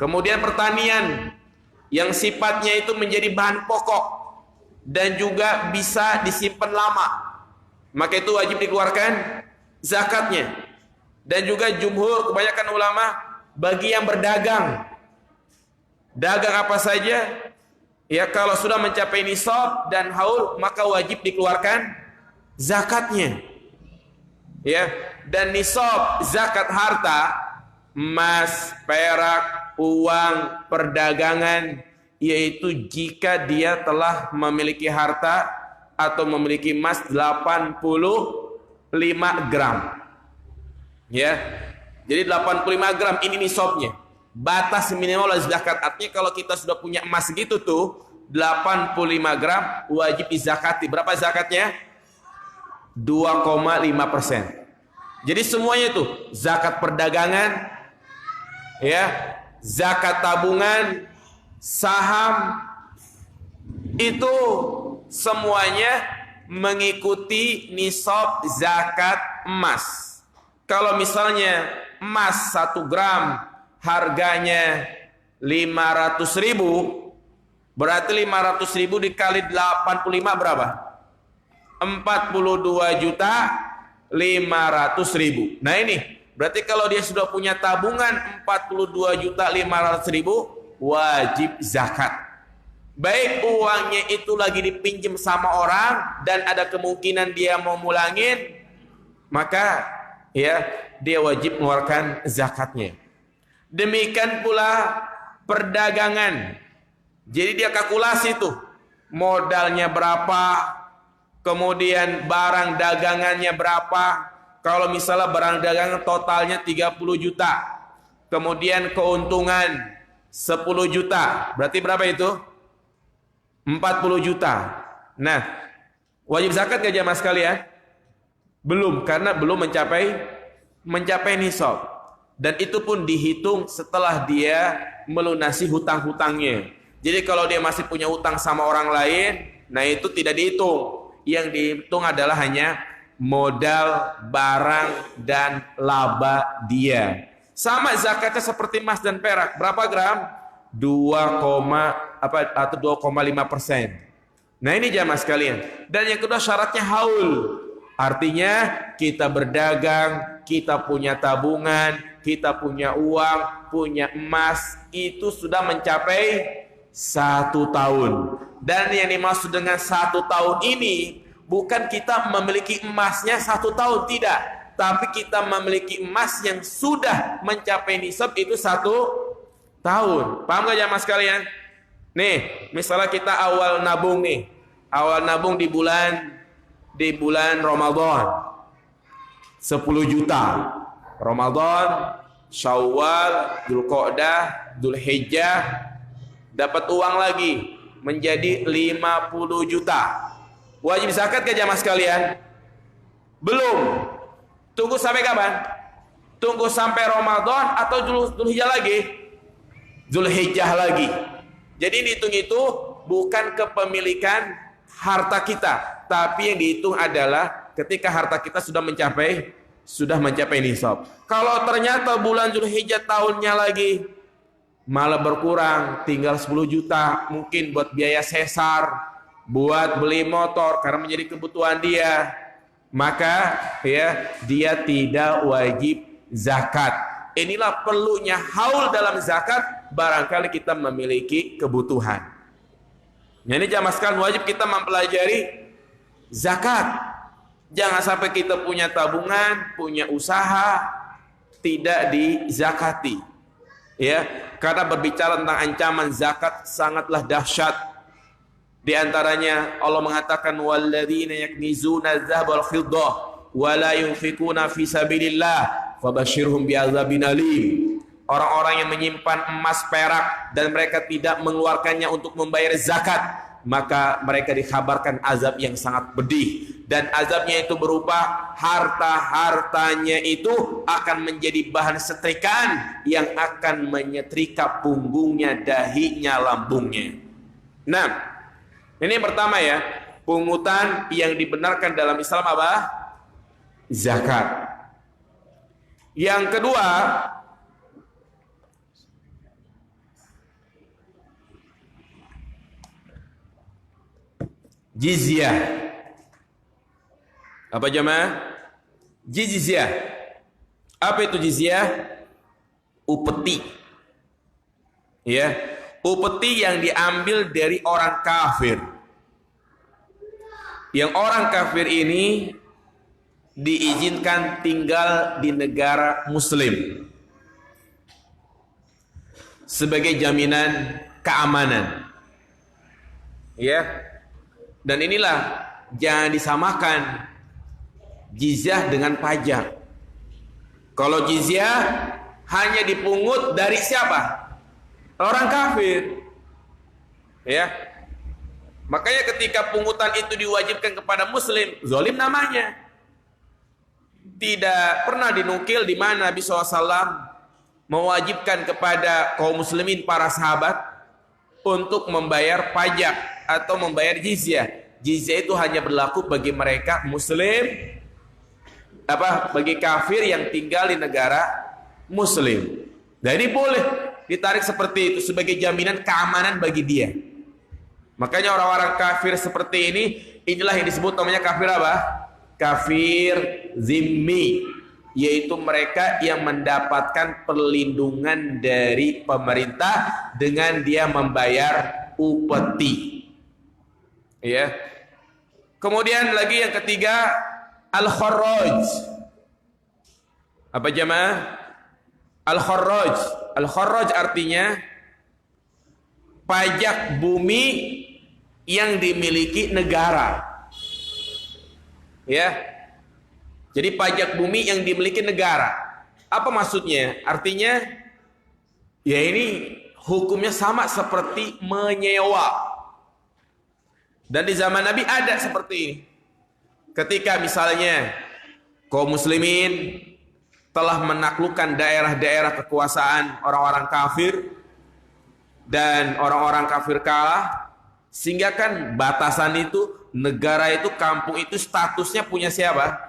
Kemudian pertanian yang sifatnya itu menjadi bahan pokok dan juga bisa disimpan lama, maka itu wajib dikeluarkan zakatnya. Dan juga jumhur, kebanyakan ulama, bagi yang berdagang, dagang apa saja, ya kalau sudah mencapai nisab dan haul, maka wajib dikeluarkan zakatnya. Ya, dan nisab zakat harta, emas, perak, uang, perdagangan, yaitu jika dia telah memiliki harta atau memiliki emas 85 gram. Ya. Jadi 85 gram ini nisabnya. Batas minimal zakat. Artinya kalau kita sudah punya emas gitu tuh 85 gram wajib dizakati. Berapa zakatnya? 2,5%. Jadi semuanya itu zakat perdagangan, ya, zakat tabungan, saham, itu semuanya mengikuti nisab zakat emas. Kalau misalnya emas 1 gram harganya 500.000, berarti 500.000 dikali 85 berapa? 42.500.000. Nah ini berarti kalau dia sudah punya tabungan 42.500.000 wajib zakat. Baik uangnya itu lagi dipinjam sama orang dan ada kemungkinan dia mau mulangin, maka ya dia wajib mengeluarkan zakatnya. Demikian pula perdagangan. Jadi dia kalkulasi tuh modalnya berapa, kemudian barang dagangannya berapa. Kalau misalnya barang dagangan totalnya 30 juta, kemudian keuntungan 10 juta, berarti berapa itu? 40 juta. Nah, wajib zakat gak jamaah sekalian? Belum, karena belum mencapai nisab. Dan itu pun dihitung setelah dia melunasi hutang-hutangnya. Jadi kalau dia masih punya hutang sama orang lain, nah itu tidak dihitung. Yang dihitung adalah hanya modal, barang, dan laba dia. Sama zakatnya seperti emas dan perak. Berapa gram? 2,5%. Nah ini jamaah sekalian. Dan yang kedua syaratnya haul. Artinya kita berdagang, kita punya tabungan, kita punya uang, punya emas, itu sudah mencapai 1 tahun. Dan yang dimaksud dengan 1 tahun ini bukan kita memiliki emasnya 1 tahun, tidak. Tapi kita memiliki emas yang sudah mencapai nisab itu 1 tahun. Paham gak jamaah sekalian? Nih, misalnya kita awal nabung nih. Awal nabung di bulan Ramadan. 10 juta. Ramadan, Syawal, Dzulqa'dah, Dzulhijjah, dapat uang lagi menjadi 50 juta. Wajib zakat ke jamaah sekalian? Belum. Tunggu sampai kapan? Tunggu sampai Ramadan atau Dzulhijjah lagi? Dzulhijjah lagi. Jadi dihitung itu bukan kepemilikan harta kita, tapi yang dihitung adalah ketika harta kita sudah mencapai nisab. Kalau ternyata bulan Dzulhijjah tahunnya lagi malah berkurang, tinggal 10 juta, mungkin buat biaya sesar, buat beli motor karena menjadi kebutuhan dia, maka ya dia tidak wajib zakat. Inilah perlunya haul dalam zakat barangkali kita memiliki kebutuhan. Ini jamaah sekalian wajib kita mempelajari zakat. Jangan sampai kita punya tabungan, punya usaha tidak dizakati. Ya, karena berbicara tentang ancaman zakat sangatlah dahsyat. Di antaranya Allah mengatakan walladzina yaknizuna adz-dzahaba wal fiddah wa la yunfikuna fi sabilillah fabashshirhum bi'adzabin alim. Orang-orang yang menyimpan emas perak dan mereka tidak mengeluarkannya untuk membayar zakat, maka mereka dikhabarkan azab yang sangat pedih. Dan azabnya itu berupa harta-hartanya itu akan menjadi bahan setrikaan yang akan menyetrika punggungnya, dahinya, lambungnya. Nah, ini yang pertama ya, pungutan yang dibenarkan dalam Islam apa? Zakat. Yang kedua, jizyah. Apa jemaah? Jizyah. Apa itu jizyah? Upeti. Ya, upeti yang diambil dari orang kafir. Yang orang kafir ini diizinkan tinggal di negara muslim sebagai jaminan keamanan. Ya. Dan inilah jangan disamakan jizyah dengan pajak. Kalau jizyah hanya dipungut dari siapa? Orang kafir. Ya. Makanya ketika pungutan itu diwajibkan kepada muslim, zalim namanya. Tidak pernah dinukil di mana Nabi SAW mewajibkan kepada kaum muslimin para sahabat untuk membayar pajak atau membayar jizyah. Jizyah itu hanya berlaku bagi mereka muslim, bagi kafir yang tinggal di negara muslim. Jadi boleh ditarik seperti itu sebagai jaminan keamanan bagi dia. Makanya orang-orang kafir seperti ini, inilah yang disebut namanya kafir apa? Kafir zimmi, yaitu mereka yang mendapatkan perlindungan dari pemerintah dengan dia membayar upeti. Ya. Kemudian lagi yang ketiga, al-kharraj. Apa jamaah? Al-kharraj. Al-kharraj artinya pajak bumi yang dimiliki negara. Ya. Jadi pajak bumi yang dimiliki negara. Apa maksudnya? Artinya ya ini hukumnya sama seperti menyewa. Dan di zaman Nabi ada seperti ini. Ketika misalnya kaum muslimin telah menaklukkan daerah-daerah kekuasaan orang-orang kafir dan orang-orang kafir kalah, sehingga kan batasan itu, negara itu, kampung itu statusnya punya siapa?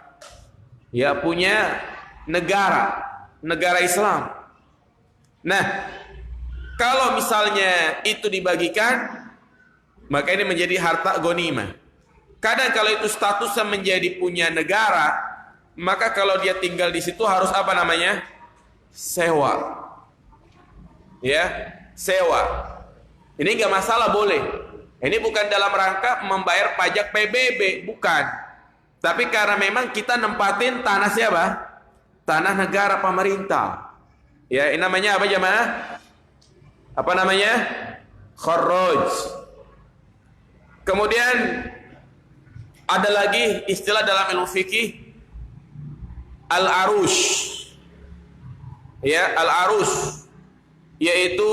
Ya punya negara Islam. Nah, kalau misalnya itu dibagikan, maka ini menjadi harta ghanimah. Kadang kalau itu statusnya menjadi punya negara, maka kalau dia tinggal di situ harus apa namanya? Sewa. Ya, sewa. Ini enggak masalah, boleh. Ini bukan dalam rangka membayar pajak PBB, bukan. Tapi karena memang kita nempatin tanah siapa? Tanah negara pemerintah. Ya, ini namanya apa jamaah? Apa namanya? Kharraj. Kemudian ada lagi istilah dalam ilmu fikih al-arush. Ya, al-arush yaitu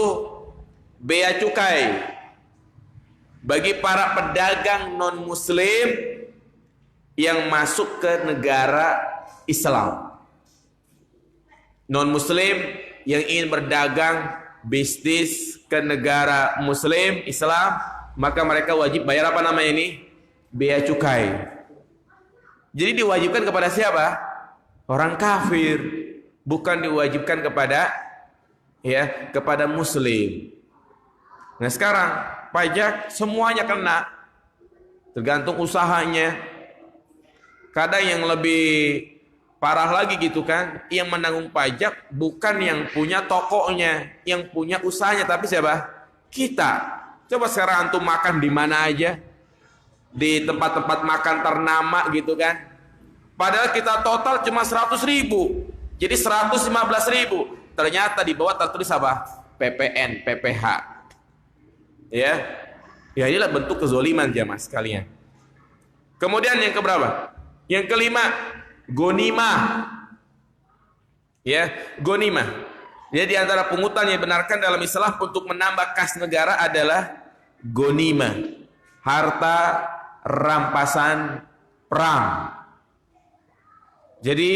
bea cukai bagi para pedagang non muslim yang masuk ke negara Islam. Non muslim yang ingin berdagang bisnis ke negara muslim Islam, maka mereka wajib bayar apa namanya ini? Bea cukai. Jadi diwajibkan kepada siapa? Orang kafir, bukan diwajibkan kepada kepada muslim. Nah, sekarang pajak semuanya kena, tergantung usahanya. Kadang yang lebih parah lagi gitu kan, yang menanggung pajak bukan yang punya tokonya, yang punya usahanya, tapi siapa? Kita. Coba sekarang antum makan di mana aja, di tempat-tempat makan ternama gitu kan, padahal kita total cuma 100.000, jadi 115.000, ternyata di bawah tertulis apa? PPN, PPH. Ya inilah bentuk kezoliman jamaah sekalian. Kemudian yang keberapa? Yang kelima, ghanimah. Ya, ghanimah. Jadi antara pungutan yang dibenarkan dalam Islam untuk menambah kas negara adalah ghanimah, harta rampasan perang. Jadi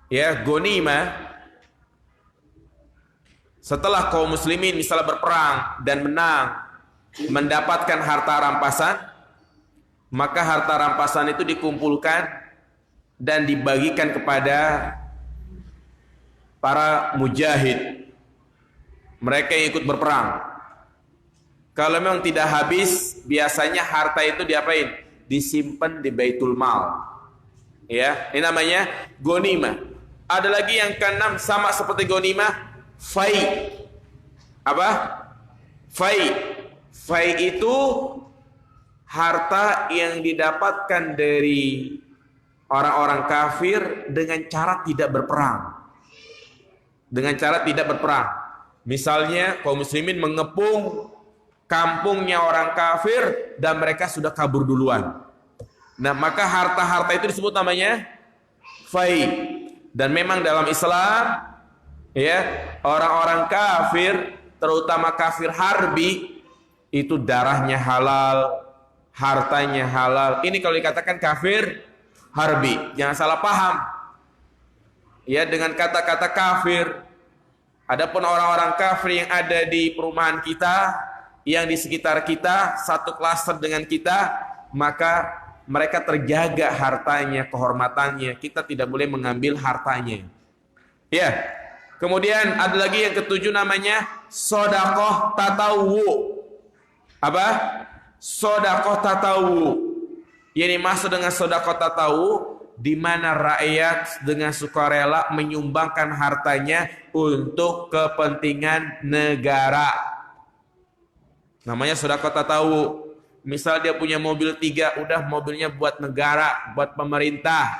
ya, ghanimah setelah kaum muslimin misalnya berperang dan menang, mendapatkan harta rampasan, maka harta rampasan itu dikumpulkan dan dibagikan kepada para mujahid, mereka yang ikut berperang. Kalau memang tidak habis, biasanya harta itu diapain? Disimpan di Baitul Mal. Ya, ini namanya ghanimah. Ada lagi yang keenam sama seperti ghanimah, fai. Apa? Fai. Fai itu harta yang didapatkan dari orang-orang kafir dengan cara tidak berperang. Dengan cara tidak berperang. Misalnya kaum muslimin mengepung kampungnya orang kafir dan mereka sudah kabur duluan. Nah, maka harta-harta itu disebut namanya fai. Dan memang dalam Islam, ya, orang-orang kafir, terutama kafir harbi, itu darahnya halal, hartanya halal. Ini kalau dikatakan kafir harbi, jangan salah paham. Ya, dengan kata-kata kafir. Adapun orang-orang kafir yang ada di perumahan kita, yang di sekitar kita, satu klaster dengan kita, maka mereka terjaga hartanya, kehormatannya. Kita tidak boleh mengambil hartanya. Ya. Kemudian ada lagi yang ketujuh namanya sedekah tatawu. Apa? Sedekah tatawu. Yang dimaksud dengan sedekah tatawu, di mana rakyat dengan sukarela menyumbangkan hartanya untuk kepentingan negara. Namanya sedekah tatawu. Misal dia punya mobil 3, udah mobilnya buat negara, buat pemerintah,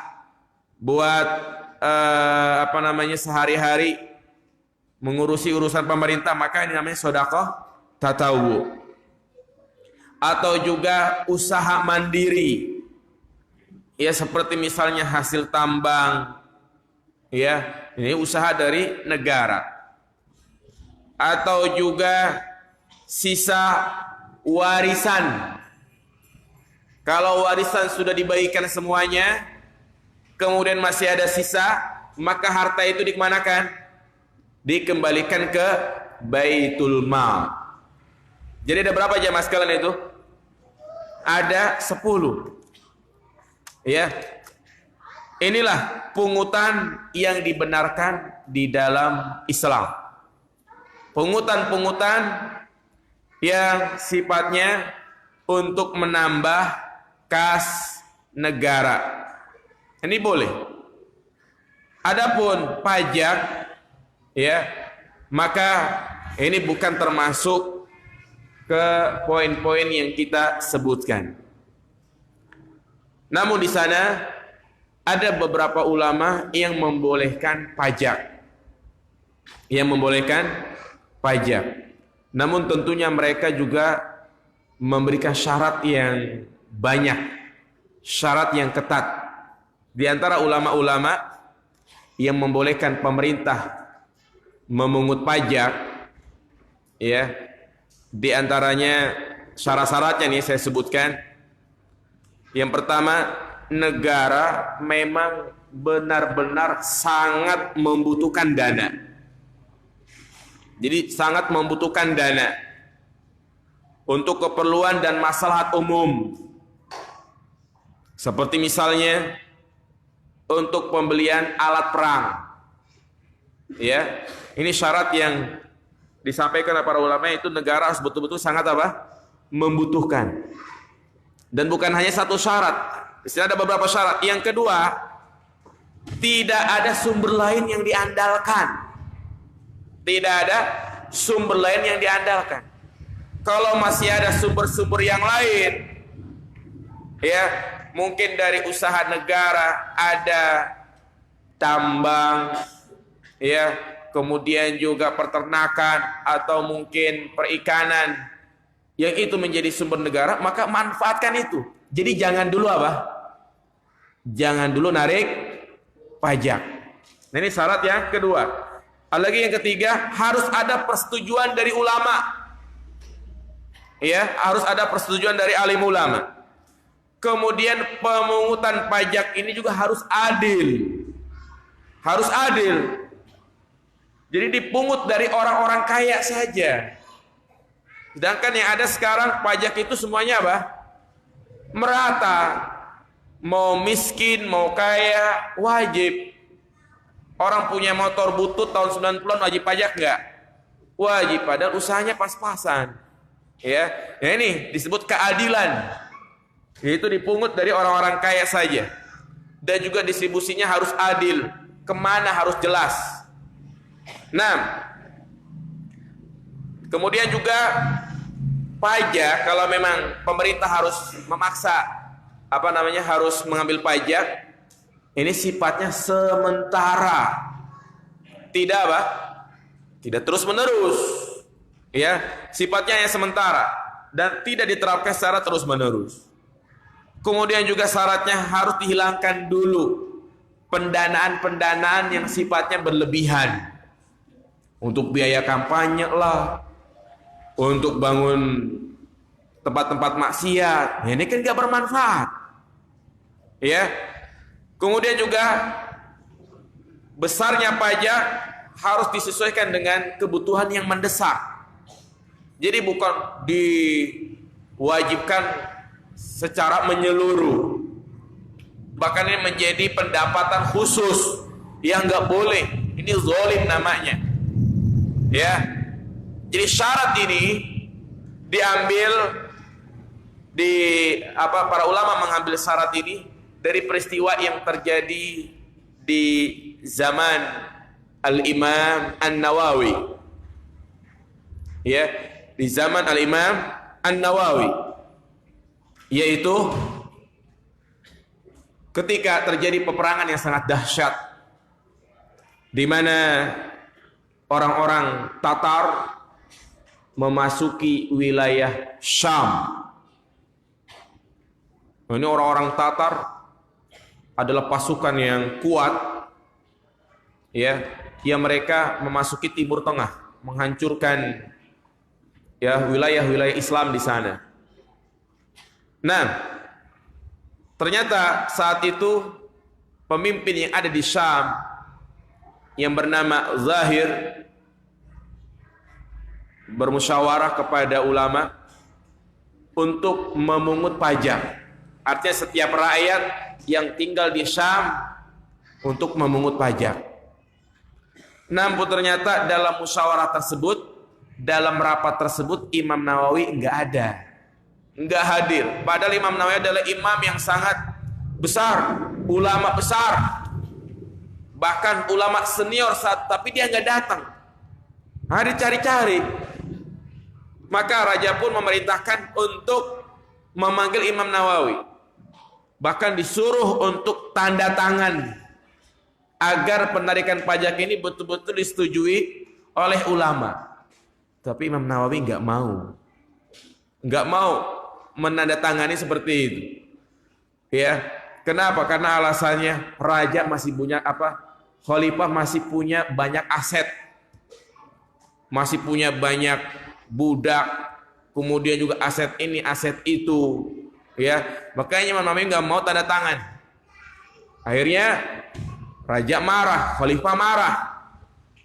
buat sehari-hari mengurusi urusan pemerintah, maka ini namanya sedekah tatawu. Atau juga usaha mandiri, ya seperti misalnya hasil tambang, ya ini usaha dari negara. Atau juga sisa warisan. Kalau warisan sudah dibagikan semuanya, kemudian masih ada sisa, maka harta itu dikemanakan? Dikembalikan ke Baitul Mal. Jadi ada berapa jamaah sekalian itu? Ada 10. Ya. Inilah pungutan yang dibenarkan di dalam Islam. Pungutan-pungutan yang sifatnya untuk menambah kas negara. Ini boleh. Adapun pajak, ya, maka ini bukan termasuk ke poin-poin yang kita sebutkan. Namun di sana ada beberapa ulama yang membolehkan pajak. Yang membolehkan pajak. Namun tentunya mereka juga memberikan syarat yang banyak, syarat yang ketat. Di antara ulama-ulama yang membolehkan pemerintah memungut pajak, ya, di antaranya syarat-syaratnya nih saya sebutkan. Yang pertama, negara memang benar-benar sangat membutuhkan dana. Jadi sangat membutuhkan dana untuk keperluan dan maslahat umum. Seperti misalnya untuk pembelian alat perang. Ya, ini syarat yang disampaikan oleh para ulama, itu negara harus betul-betul sangat membutuhkan. Dan bukan hanya satu syarat, ada beberapa syarat. Yang kedua, tidak ada sumber lain yang diandalkan. Tidak ada sumber lain yang diandalkan. Kalau masih ada sumber-sumber yang lain, ya, mungkin dari usaha negara, ada tambang, ya, kemudian juga peternakan atau mungkin perikanan, yang itu menjadi sumber negara, maka manfaatkan itu. Jadi jangan dulu Jangan dulu narik pajak. Nah, ini syarat yang kedua. Ada lagi yang ketiga, harus ada persetujuan dari ulama. Ya, harus ada persetujuan dari alim ulama. Kemudian pemungutan pajak ini juga harus adil. Harus adil. Jadi dipungut dari orang-orang kaya saja. Sedangkan yang ada sekarang pajak itu semuanya merata. Mau miskin, mau kaya, wajib. Orang punya motor butut tahun 90-an wajib pajak enggak? Wajib, padahal usahanya pas-pasan. Ya, ini disebut keadilan. Yaitu dipungut dari orang-orang kaya saja. Dan juga distribusinya harus adil. Kemana harus jelas. Nah, kemudian juga pajak, kalau memang pemerintah harus memaksa harus mengambil pajak, ini sifatnya sementara. Tidak terus-menerus. Ya, sifatnya yang sementara dan tidak diterapkan secara terus-menerus. Kemudian juga syaratnya harus dihilangkan dulu pendanaan-pendanaan yang sifatnya berlebihan. Untuk biaya kampanye lah, untuk bangun tempat-tempat maksiat, ini kan gak bermanfaat. Ya. Kemudian juga besarnya pajak harus disesuaikan dengan kebutuhan yang mendesak. Jadi bukan diwajibkan secara menyeluruh. Bahkan ini menjadi pendapatan khusus yang gak boleh. Ini zalim namanya. Ya. Jadi syarat ini diambil para ulama mengambil syarat ini dari peristiwa yang terjadi di zaman Al-Imam An-Nawawi. Ya, di zaman Al-Imam An-Nawawi, yaitu ketika terjadi peperangan yang sangat dahsyat di mana orang-orang Tatar memasuki wilayah Syam. Ini orang-orang Tatar adalah pasukan yang kuat, ya, yang mereka memasuki Timur Tengah, menghancurkan ya wilayah-wilayah Islam di sana. Nah, ternyata saat itu pemimpin yang ada di Syam yang bernama Zahir bermusyawarah kepada ulama untuk memungut pajak. Artinya setiap rakyat yang tinggal di Syam untuk memungut pajak. Namun ternyata dalam musyawarah tersebut, dalam rapat tersebut Imam Nawawi enggak ada, enggak hadir. Padahal Imam Nawawi adalah imam yang sangat besar, ulama besar, bahkan ulama senior saat, tapi dia enggak datang. Hari cari-cari. Maka raja pun memerintahkan untuk memanggil Imam Nawawi. Bahkan disuruh untuk tanda tangan agar penarikan pajak ini betul-betul disetujui oleh ulama. Tapi Imam Nawawi enggak mau menandatangani seperti itu. Ya, kenapa? Karena alasannya raja masih punya khalifah masih punya banyak aset. Masih punya banyak budak, kemudian juga aset ini, aset itu. Ya, makanya Imam Nawawi nggak mau tanda tangan. Akhirnya raja marah, khalifah marah.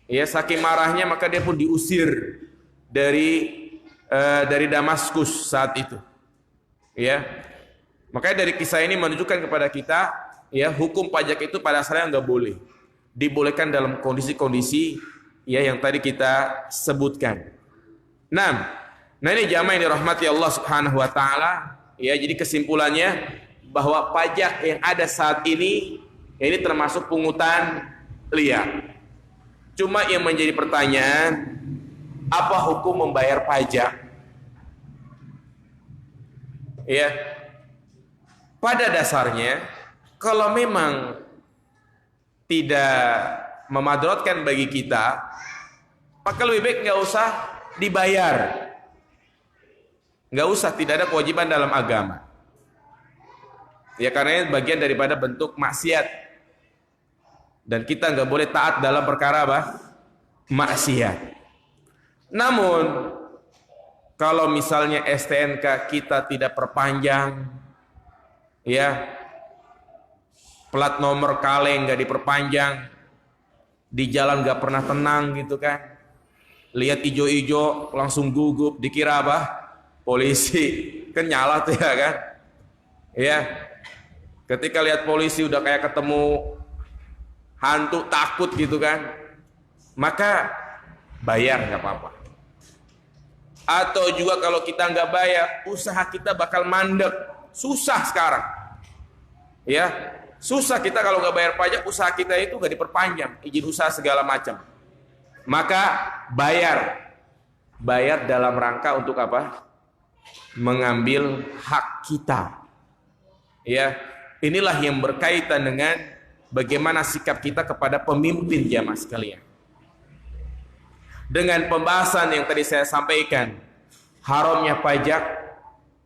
Ya, saking marahnya maka dia pun diusir dari Damaskus saat itu. Ya, makanya dari kisah ini menunjukkan kepada kita, ya, hukum pajak itu pada asalnya nggak boleh. Dibolehkan dalam kondisi-kondisi ya yang tadi kita sebutkan. Nah ini jamaah yang dirahmati Allah Subhanahu wa taala. Ya, jadi kesimpulannya bahwa pajak yang ada saat ini termasuk pungutan liar. Cuma yang menjadi pertanyaan, apa hukum membayar pajak? Ya, pada dasarnya kalau memang tidak memadrotkan bagi kita, maka lebih baik nggak usah dibayar. Nggak usah, tidak ada kewajiban dalam agama. Ya, karena ini bagian daripada bentuk maksiat. Dan kita nggak boleh taat dalam perkara maksiat. Namun, kalau misalnya STNK kita tidak perpanjang, ya, plat nomor kaleng nggak diperpanjang, di jalan nggak pernah tenang gitu kan, lihat ijo-ijo langsung gugup, dikira polisi, kan nyala tuh ya kan. Ya, ketika lihat polisi udah kayak ketemu hantu, takut gitu kan, maka bayar nggak apa-apa. Atau juga kalau kita nggak bayar, usaha kita bakal mandek, susah sekarang. Ya, susah kita kalau nggak bayar pajak, usaha kita itu nggak diperpanjang, izin usaha segala macam. Maka bayar dalam rangka untuk apa? Mengambil hak kita. Ya, inilah yang berkaitan dengan bagaimana sikap kita kepada pemimpin jamaah sekalian. Dengan pembahasan yang tadi saya sampaikan, haramnya pajak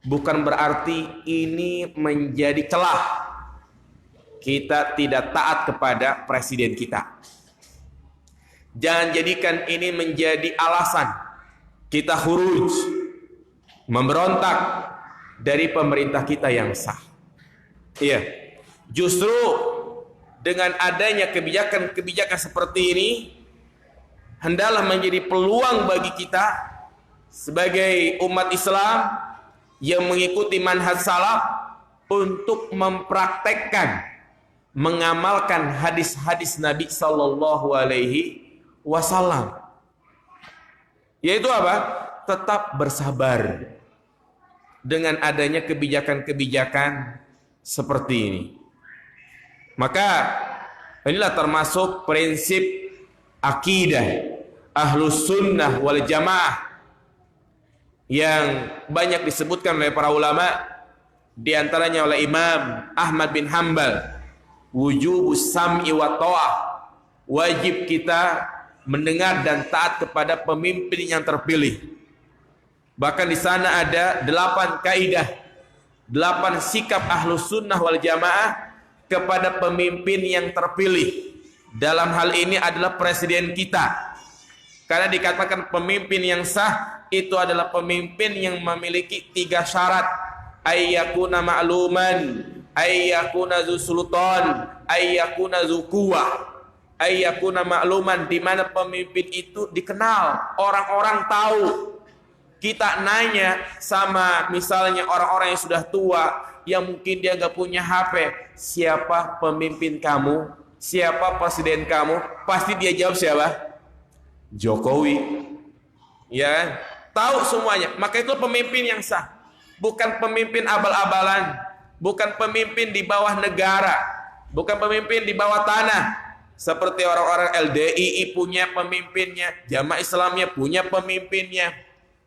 bukan berarti ini menjadi celah kita tidak taat kepada presiden kita. Jangan jadikan ini menjadi alasan kita khuruj, memberontak dari pemerintah kita yang sah. Iya, justru dengan adanya kebijakan-kebijakan seperti ini, hendaklah menjadi peluang bagi kita sebagai umat Islam yang mengikuti manhaj salaf untuk mempraktekkan, mengamalkan hadis-hadis Nabi Sallallahu Alaihi Wasallam. Yaitu apa? Tetap bersabar dengan adanya kebijakan-kebijakan seperti ini. Maka inilah termasuk prinsip akidah Ahlus Sunnah wal Jamaah yang banyak disebutkan oleh para ulama, di antaranya oleh Imam Ahmad bin Hanbal, wujubus sam'i wa ta'ah wajib kita mendengar dan taat kepada pemimpin yang terpilih. Bahkan di sana ada 8 kaidah, 8 sikap Ahlus Sunnah wal Jamaah kepada pemimpin yang terpilih. Dalam hal ini adalah presiden kita. Karena dikatakan pemimpin yang sah itu adalah pemimpin yang memiliki 3 syarat. Ayyakuna ma'luman, ayyakuna zu sultan, ayyakuna zu quwwah. Ayyakuna ma'luman, di mana pemimpin itu dikenal, orang-orang tahu. Kita nanya sama misalnya orang-orang yang sudah tua, yang mungkin dia nggak punya HP, siapa pemimpin kamu? Siapa presiden kamu? Pasti dia jawab siapa? Jokowi. Ya kan? Tahu semuanya. Maka itu pemimpin yang sah. Bukan pemimpin abal-abalan, bukan pemimpin di bawah negara, bukan pemimpin di bawah tanah. Seperti orang-orang LDII punya pemimpinnya, Jamaah Islamnya punya pemimpinnya.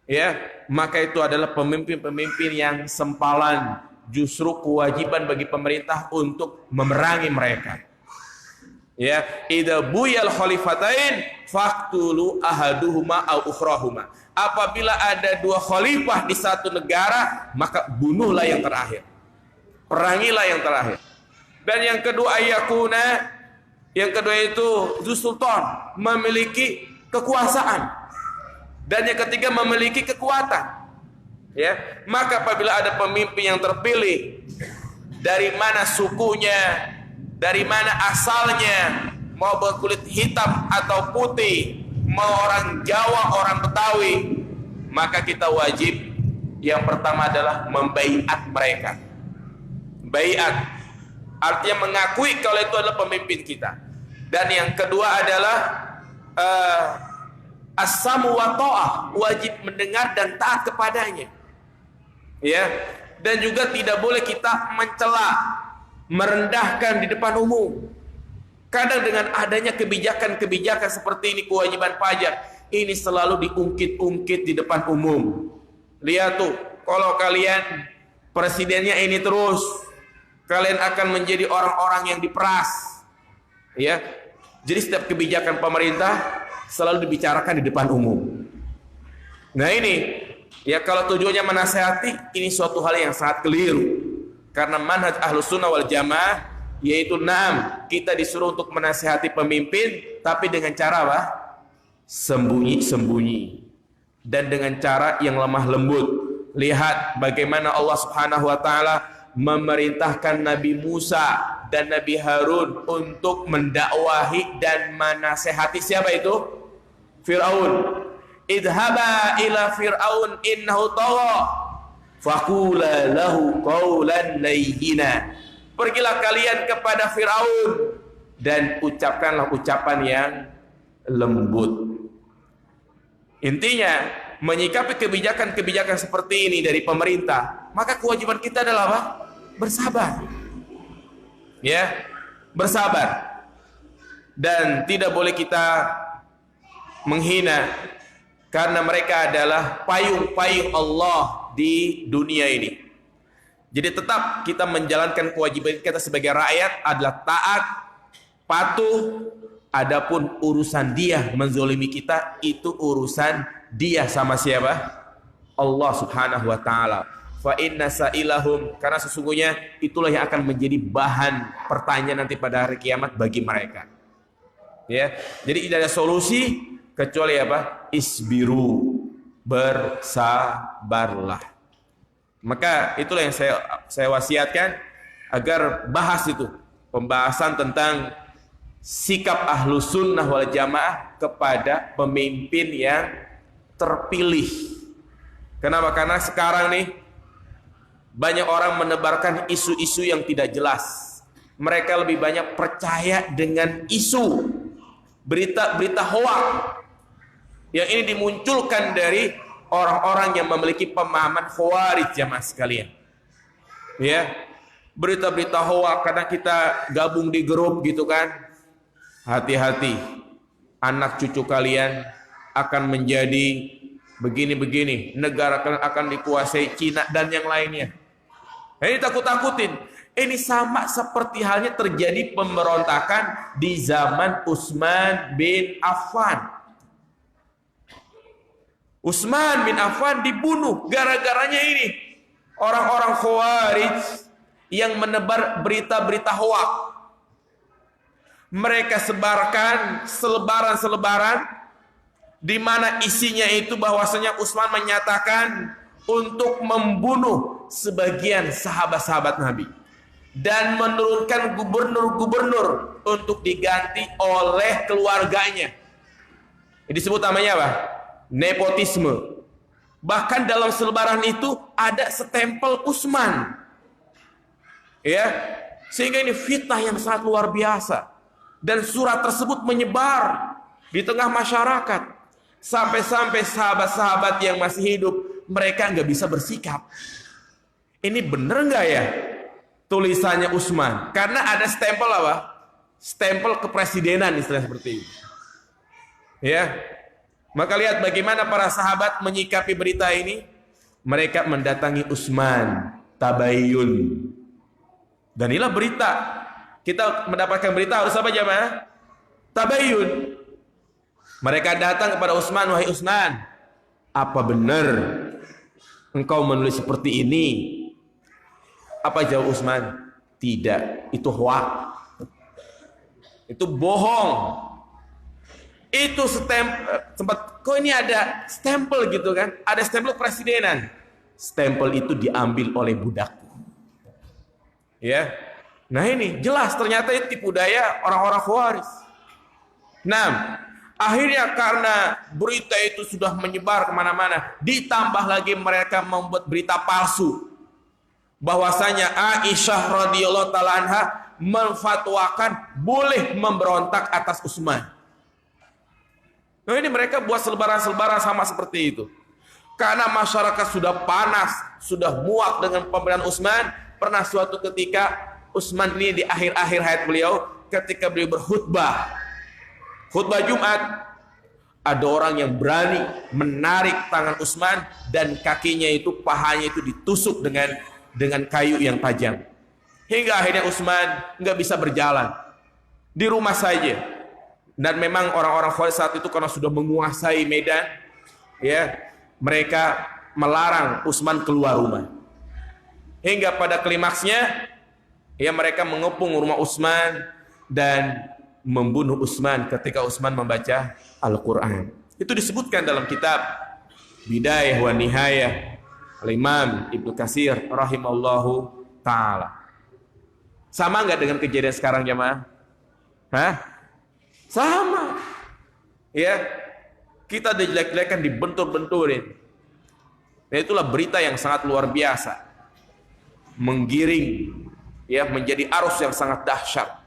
Ya, maka itu adalah pemimpin-pemimpin yang sempalan. Justru kewajiban bagi pemerintah untuk memerangi mereka. Ya, idza buyal khalifatain faqtulu ahaduhuma au ukhrahuma. Apabila ada 2 khalifah di satu negara, maka bunuhlah yang terakhir. Perangilah yang terakhir. Dan yang kedua ayakuna, yang kedua itu Zulsultan, memiliki kekuasaan. Dan yang ketiga memiliki kekuatan. Ya, maka apabila ada pemimpin yang terpilih, dari mana sukunya, dari mana asalnya, mau berkulit hitam atau putih, mau orang Jawa, orang Betawi, maka kita wajib yang pertama adalah membaiat mereka. Baiat artinya mengakui kalau itu adalah pemimpin kita. Dan yang kedua adalah as-samu wa ta'ah, wajib mendengar dan taat kepadanya. Ya, dan juga tidak boleh kita mencela, merendahkan di depan umum. Kadang dengan adanya kebijakan-kebijakan seperti ini, kewajiban pajak, ini selalu diungkit-ungkit di depan umum. Lihat tuh, kalau kalian presidennya ini terus, kalian akan menjadi orang-orang yang diperas. Ya, jadi setiap kebijakan pemerintah selalu dibicarakan di depan umum. Nah ini, ya kalau tujuannya menasehati, ini suatu hal yang sangat keliru. Karena manhaj Ahlus Sunnah wal Jamaah yaitu kita disuruh untuk menasehati pemimpin, tapi dengan cara apa? Sembunyi-sembunyi. Dan dengan cara yang lemah lembut. Lihat bagaimana Allah Subhanahu wa taala memerintahkan Nabi Musa dan Nabi Harun untuk mendakwahi dan menasehati siapa itu? Fir'aun. Idhaba ila Fir'aun innahu tagha faqula lahu qawlan layyina. Pergilah kalian kepada Fir'aun dan ucapkanlah ucapan yang lembut. Intinya menyikapi kebijakan-kebijakan seperti ini dari pemerintah, maka kewajiban kita adalah apa? Bersabar. Ya, bersabar. Dan tidak boleh kita menghina, karena mereka adalah payung-payung Allah di dunia ini. Jadi tetap kita menjalankan kewajiban kita sebagai rakyat adalah taat, patuh. Adapun urusan dia menzolimi kita, itu urusan dia sama siapa? Allah Subhanahu wa taala. Fa inna sa'ilahum, karena sesungguhnya itulah yang akan menjadi bahan pertanyaan nanti pada hari kiamat bagi mereka. Ya. Jadi tidak ada solusi kecuali apa? Isbiru, bersabarlah. Maka itulah yang saya wasiatkan agar bahas itu, pembahasan tentang sikap Ahlus Sunnah wal Jamaah kepada pemimpin yang terpilih. Kenapa? Karena sekarang nih banyak orang menebarkan isu-isu yang tidak jelas. Mereka lebih banyak percaya dengan isu, berita-berita hoak yang ini dimunculkan dari orang-orang yang memiliki pemahaman khawarij, jamaah sekalian. Ya, berita-berita hoak, kadang kita gabung di grup gitu kan. Hati-hati, anak cucu kalian akan menjadi begini-begini, negara akan dikuasai Cina dan yang lainnya. Ini takut-takutin. Ini sama seperti halnya terjadi pemberontakan di zaman Utsman bin Affan. Utsman bin Affan dibunuh gara-garanya ini. Orang-orang Khawarij yang menebar berita-berita hoak. Mereka sebarkan selebaran-selebaran di mana isinya itu bahwasanya Utsman menyatakan untuk membunuh sebagian sahabat-sahabat Nabi dan menurunkan gubernur-gubernur untuk diganti oleh keluarganya. Ini disebut namanya apa? Nepotisme. Bahkan dalam selebaran itu ada stempel Utsman. Ya, sehingga ini fitnah yang sangat luar biasa. Dan surat tersebut menyebar di tengah masyarakat. Sampai-sampai sahabat-sahabat yang masih hidup, mereka nggak bisa bersikap. Ini bener nggak ya tulisannya Utsman? Karena ada stempel apa? Stempel kepresidenan, istilah seperti itu. Ya, maka lihat bagaimana para sahabat menyikapi berita ini. Mereka mendatangi Utsman, tabayyun. Dan inilah berita. Kita mendapatkan berita harus apa jamaah? Tabayyun. Mereka datang kepada Utsman, wahai Utsman, apa benar engkau menulis seperti ini? Apa jawab Utsman? Tidak, itu hoak. Itu bohong. Itu sempat kok ini ada stempel gitu kan? Ada stempel presidenan. Stempel itu diambil oleh budakku. Ya. Nah ini jelas ternyata itu tipu daya orang-orang Khawarij. Nah, akhirnya karena berita itu sudah menyebar kemana-mana, ditambah lagi mereka membuat berita palsu bahwasanya Aisyah radhiyallahu taala anha memfatwakan boleh memberontak atas Utsman. Nah ini mereka buat selebaran-selebaran sama seperti itu. Karena masyarakat sudah panas, sudah muak dengan pemberian Utsman. Pernah suatu ketika Utsman ini di akhir-akhir hayat beliau, ketika beliau berkhutbah Jumat, ada orang yang berani menarik tangan Utsman dan kakinya itu, pahanya itu ditusuk dengan kayu yang tajam. Hingga akhirnya Utsman nggak bisa berjalan, di rumah saja. Dan memang orang-orang Khawarij saat itu karena sudah menguasai medan, ya, mereka melarang Utsman keluar rumah. Hingga pada klimaksnya, ya, mereka mengepung rumah Utsman dan membunuh Utsman ketika Utsman membaca Al-Quran. Itu disebutkan dalam kitab Bidayah wa Nihayah Al-Imam Ibnu Katsir rahimallahu ta'ala. Sama nggak dengan kejadian sekarang jamaah? Hah? Sama. Ya, kita dijelek-jelekan, dibentur-benturin. Dan itulah berita yang sangat luar biasa, menggiring, ya, menjadi arus yang sangat dahsyat.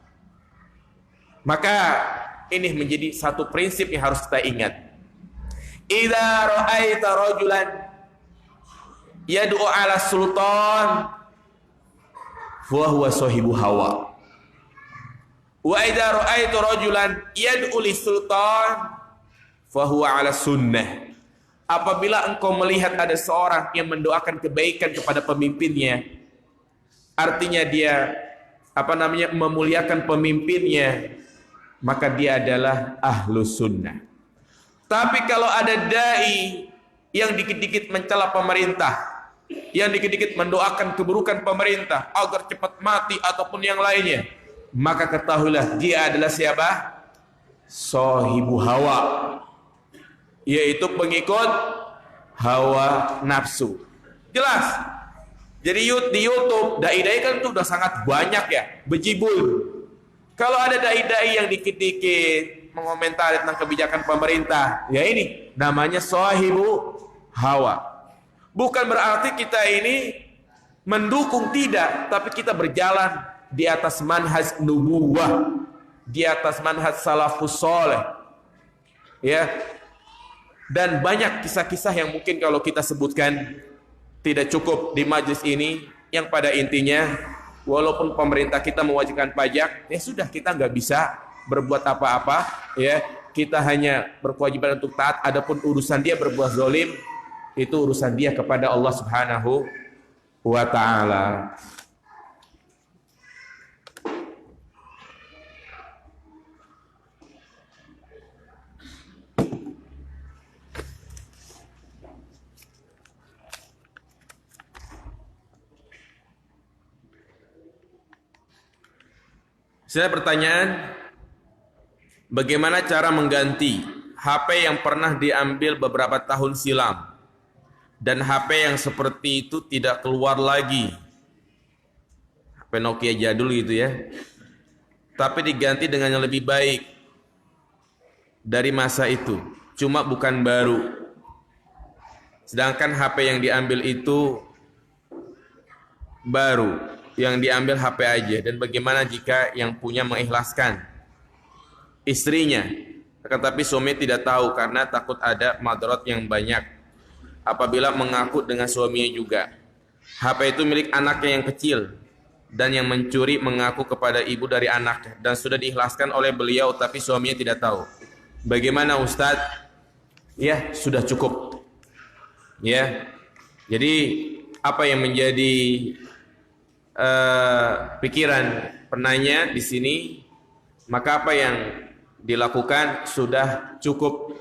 Maka ini menjadi satu prinsip yang harus kita ingat. Idza ra'aita rajulan yad'u 'ala sultan fa huwa sahibu hawa. Wa idza ra'aita rajulan yad'u lis sultan fa huwa 'ala sunnah. Apabila engkau melihat ada seorang yang mendoakan kebaikan kepada pemimpinnya, artinya dia memuliakan pemimpinnya, maka dia adalah ahlus sunnah. Tapi kalau ada dai yang dikit-dikit mencela pemerintah, yang dikit-dikit mendoakan keburukan pemerintah agar cepat mati ataupun yang lainnya, maka ketahuilah dia adalah siapa? Sahibu hawa, yaitu pengikut hawa nafsu. Jelas. Jadi di YouTube dai-dai kan itu udah sangat banyak ya, bejibul. Kalau ada dai-dai yang dikit-dikit mengomentari tentang kebijakan pemerintah, ya ini namanya sahibu hawa. Bukan berarti kita ini mendukung, tidak, tapi kita berjalan di atas manhaj nubuwah, di atas manhaj salafus saleh. Ya. Dan banyak kisah-kisah yang mungkin kalau kita sebutkan tidak cukup di majlis ini, yang pada intinya walaupun pemerintah kita mewajibkan pajak, ya sudah, kita nggak bisa berbuat apa-apa, ya, kita hanya berkewajiban untuk taat. Adapun urusan dia berbuat zalim, itu urusan dia kepada Allah Subhanahu wa ta'ala. Saya pertanyaan, bagaimana cara mengganti HP yang pernah diambil beberapa tahun silam dan HP yang seperti itu tidak keluar lagi? HP Nokia jadul gitu ya. Tapi diganti dengan yang lebih baik dari masa itu, cuma bukan baru. Sedangkan HP yang diambil itu baru, yang diambil HP aja. Dan bagaimana jika yang punya mengikhlaskan istrinya, tetapi suami tidak tahu karena takut ada madarat yang banyak apabila mengaku dengan suaminya juga. HP itu milik anaknya yang kecil, dan yang mencuri mengaku kepada ibu dari anaknya dan sudah diikhlaskan oleh beliau tapi suaminya tidak tahu. Bagaimana Ustadz? Ya, sudah cukup. Ya. Jadi apa yang menjadi pikiran penanya di sini, maka apa yang dilakukan sudah cukup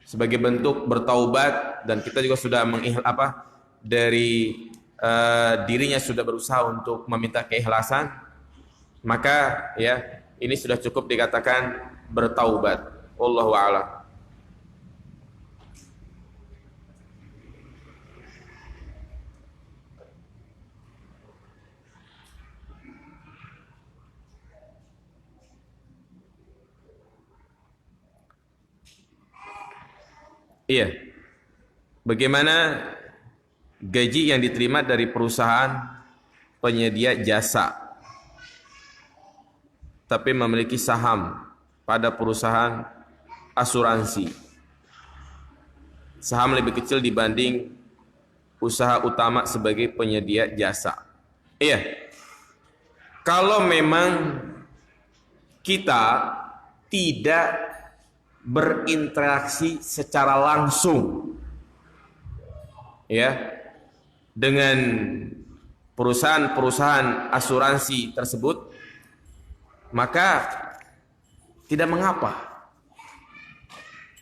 sebagai bentuk bertaubat, dan kita juga sudah dari dirinya sudah berusaha untuk meminta keikhlasan, maka ya ini sudah cukup dikatakan bertaubat. Wallahu a'lam. Iya. Bagaimana gaji yang diterima dari perusahaan penyedia jasa tapi memiliki saham pada perusahaan asuransi? Saham lebih kecil dibanding usaha utama sebagai penyedia jasa. Iya. Kalau memang kita tidak berinteraksi secara langsung ya dengan perusahaan-perusahaan asuransi tersebut, maka tidak mengapa.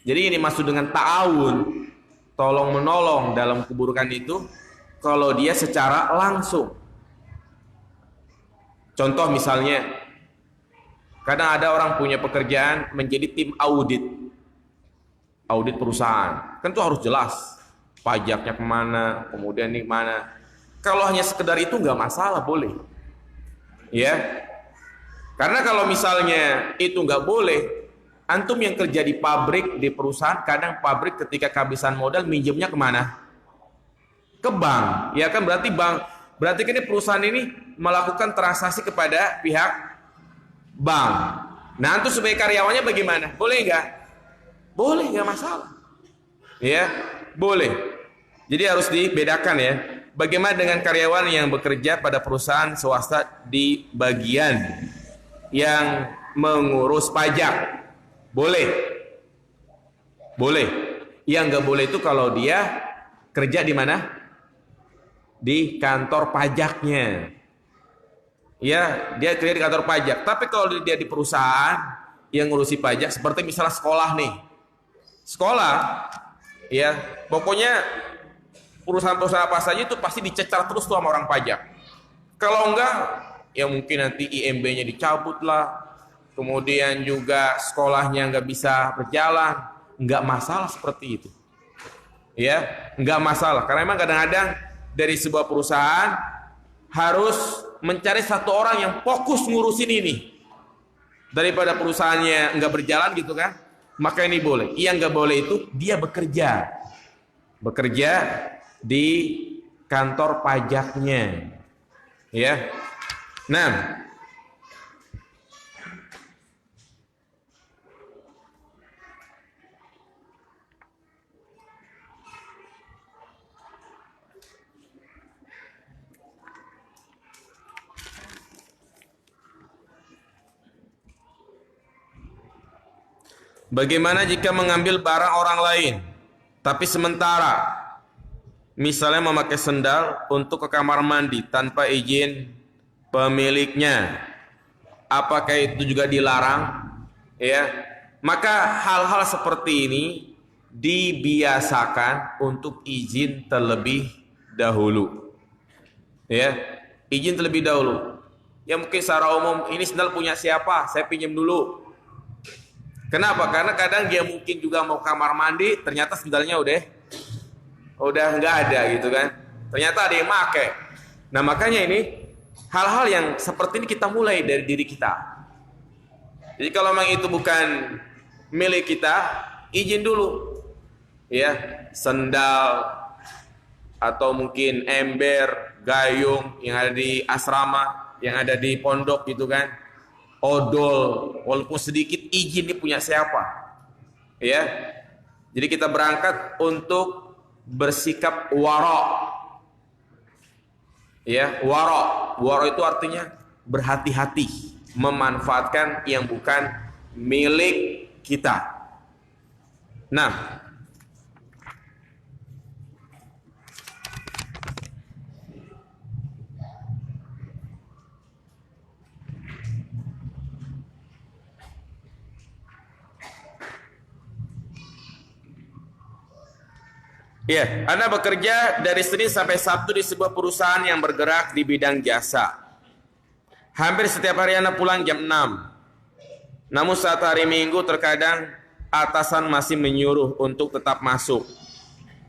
Jadi ini maksud dengan ta'awun, tolong menolong dalam keburukan itu, kalau dia secara langsung. Contoh misalnya, kadang ada orang punya pekerjaan menjadi tim audit perusahaan, kan itu harus jelas pajaknya kemana, kemudian ini mana. Kalau hanya sekedar itu nggak masalah, boleh ya. Karena kalau misalnya itu nggak boleh, antum yang kerja di pabrik, di perusahaan, kadang pabrik ketika kehabisan modal minjemnya kemana? Ke bank, ya kan, berarti kan ini perusahaan ini melakukan transaksi kepada pihak bank. Nah, antum sebagai karyawannya bagaimana? Boleh nggak? Boleh, nggak masalah. Ya, boleh. Jadi harus dibedakan ya. Bagaimana dengan karyawan yang bekerja pada perusahaan swasta di bagian yang mengurus pajak? Boleh. Boleh. Yang nggak boleh itu kalau dia kerja di mana? Di kantor pajaknya. Ya, dia kerja di kantor pajak. Tapi kalau dia di perusahaan yang ngurusi pajak, seperti misalnya sekolah nih. Sekolah, ya, pokoknya perusahaan-perusahaan apa saja itu pasti dicecar terus tuh sama orang pajak. Kalau enggak, ya mungkin nanti IMB-nya dicabut lah. Kemudian juga sekolahnya nggak bisa berjalan. Nggak masalah seperti itu. Ya, nggak masalah. Karena memang kadang-kadang dari sebuah perusahaan harus mencari satu orang yang fokus ngurusin ini, daripada perusahaannya nggak berjalan gitu kan, maka ini boleh. Yang nggak boleh itu dia bekerja di kantor pajaknya, ya. Nah, bagaimana jika mengambil barang orang lain, tapi sementara, misalnya memakai sendal untuk ke kamar mandi tanpa izin pemiliknya, apakah itu juga dilarang? Ya, maka hal-hal seperti ini dibiasakan untuk izin terlebih dahulu. Ya, izin terlebih dahulu. Ya mungkin secara umum, ini sendal punya siapa? Saya pinjam dulu. Kenapa? Karena kadang dia mungkin juga mau kamar mandi, ternyata sendalnya udah nggak ada gitu kan. Ternyata ada yang pakai. Nah makanya ini hal-hal yang seperti ini kita mulai dari diri kita. Jadi kalau memang itu bukan milik kita, izin dulu. Ya, sendal atau mungkin ember, gayung yang ada di asrama, yang ada di pondok gitu kan. Odol, walaupun sedikit, izin ini punya siapa. Ya. Jadi kita berangkat untuk bersikap wara. Ya, wara. Wara itu artinya berhati-hati, memanfaatkan yang bukan milik kita. Nah, ya, Anda bekerja dari Senin sampai Sabtu di sebuah perusahaan yang bergerak di bidang jasa. Hampir setiap hari Anda pulang jam 6. Namun saat hari Minggu terkadang atasan masih menyuruh untuk tetap masuk.